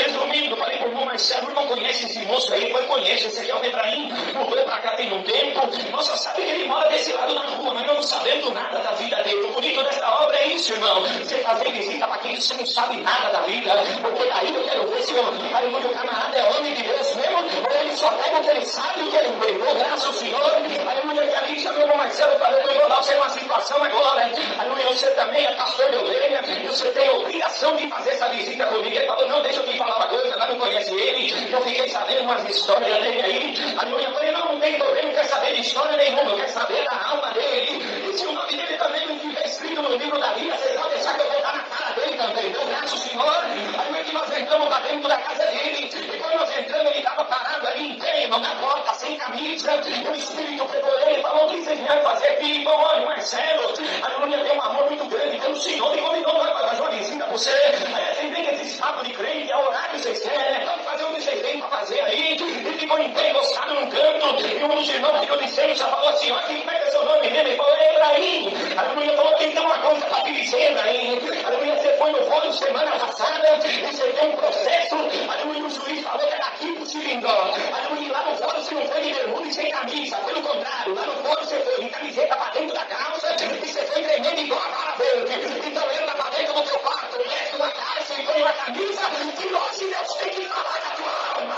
Resumindo, falei para o irmão Marcelo, o irmão conhece esse moço aí? Foi, conhece. Esse aqui é o Efraim, mudou para cá tem um tempo. Nós só sabemos que ele mora desse lado na rua, mas não sabemos nada da vida dele. O bonito dessa obra é isso, irmão. Você fazer visita para quem você não sabe nada da vida. Porque daí eu quero ver se o camarada é homem de Deus mesmo, ou ele só pega o que ele sabe, o que ele entendeu, graças ao Senhor. Aleluia, que ali chamou o irmão Marcelo, falou, eu vou dar você uma situação agora. Aleluia, você também é pastor de ovelha, você tem a obrigação de fazer essa visita comigo. Ele falou, não, deixa eu te falar uma coisa, ela não conhece ele, eu fiquei sabendo umas histórias dele aí. Aleluia, eu falei, não tem problema, não quer saber de história nenhuma, eu quero saber da alma dele. E se o nome dele também não estiver escrito no livro da vida, você pode deixar que eu vou dar na cara dele também. Deu graças ao Senhor. Aleluia, que nós entramos lá dentro da casa dele. E quando nós entramos, ele estava parado ali em pé, na porta, sem camisa. O Espírito pegou ele e falou, o que vocês vieram fazer aqui? Então, olha, Marcelo, aleluia, tem um amor muito grande pelo Senhor. E convidou nós para fazer uma visita para você. Aí vocês vêm esses papos de crente, é o horário que vocês querem, né? Vamos fazer o que vocês têm para fazer aí. Ele ficou em pé, encostado num canto. E um dos irmãos ficou de licença, falou assim, olha, como é que é seu nome mesmo? Ele falou, é Efraim. Aleluia, falou, tem uma coisa para te dizer aí. Aleluia, você foi no fórum semana passada e você tem um processo. Aleluia, o juiz falou que era aqui pro Cilindró. Aleluia, lá no fórum você não foi de bermuda e sem camisa. Pelo contrário, lá no fórum você foi de camiseta para dentro da calça e você foi tremendo igual a vara verde. Então entra para dentro do teu quarto, desce uma calça e põe uma camisa. E nós, Deus, tem que falar da tua alma.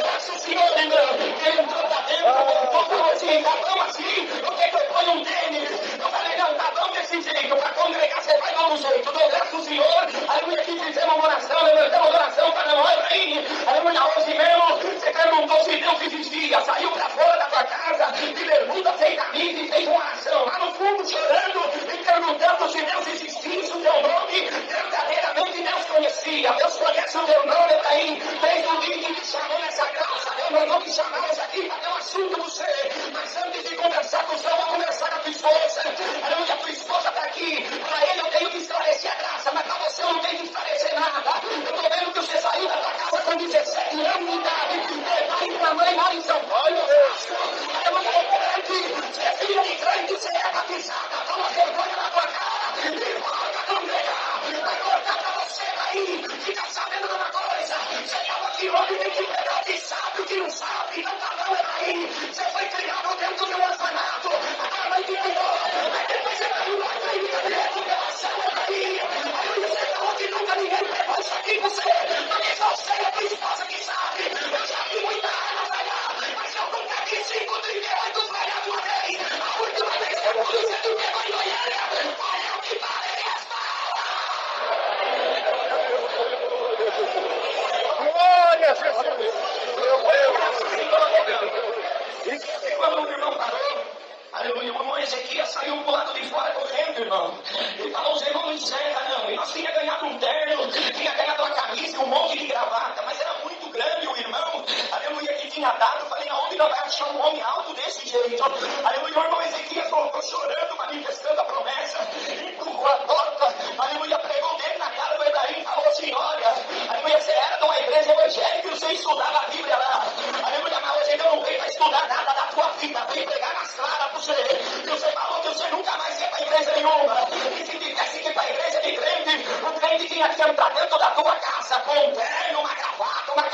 Nossa Senhor, irmão, ele entrou para dentro, voltou falou assim, tá bom assim, por que eu ponho um tênis? Eu falei, não, tá bom desse jeito, para congregar você vai dar um jeito. Dou graças ao Senhor, aleluia, aqui fizemos uma oração, levantamos uma oração para não olhar para ele. Aleluia, hoje mesmo, você perguntou se Deus existia, saiu para fora da tua casa, de bermuda, sem camisa e fez uma oração, lá no fundo chorando, e perguntando se Deus existisse, o teu nome, verdadeiramente Deus conhecia, Deus conhece o teu nome, Efraim, fez o dia que te chamou nessa graça, Deus mandou te chamar hoje aqui para ter um assunto com você, mas antes de conversar com você, eu vou conversar com a tua esposa, aleluia, a tua esposa está aqui, para ele eu tenho que esclarecer a graça, mas para você eu não tenho que esclarecer nada, eu estou vendo que você saiu da tua casa com 17 anos de idade, é pai e mãe mora em São Paulo, aleluia, é crente, você é filha de crente, você é batizada, toma vergonha na tua cara, e volta a congregar, agora tá para você aí, fica sabendo de uma coisa, você é uma que homem tem que pegar que sabe o que não sabe, não tá não, é aí, você foi criado dentro de um orfanato, a mãe te cuidou, mas depois você caiu lá na igreja de revelação, é aí, aí você falou que nunca ninguém pegou isso aqui com você, porque só você é a tua esposa que sabe, eu já vi muita arma falhar, mas eu nunca vi 5,38 falhar de uma vez, a última vez que a polícia me pegou em Goiânia, olha o que parece. Glória a Jesus! E quando o irmão parou, aleluia, o irmão Ezequias saiu pro lado de fora correndo, irmão. Ele falou, os irmãos não encerram, não. E nós tínhamos ganhado um terno, tinha ganhado uma camisa e um monte de gravata, mas era muito grande o irmão, aleluia, que tinha dado. Eu falei, aonde nós vamos achar um homem alto desse jeito? Aleluia, o irmão Ezequias voltou chorando, manifestando a promessa, empurrou a porta, aleluia, pegou o dedo na cara do Efraim e falou assim, olha, aleluia, você era de uma igreja evangélica e você estudava a Bíblia lá, aleluia, mas hoje eu não veio para estudar nada da tua vida, veio pregar nas claras para você, e você falou que você nunca mais ia para igreja nenhuma, e se tivesse que ir para a igreja de crente, o crente tinha que entrar dentro da tua casa com um terno, uma gravata, uma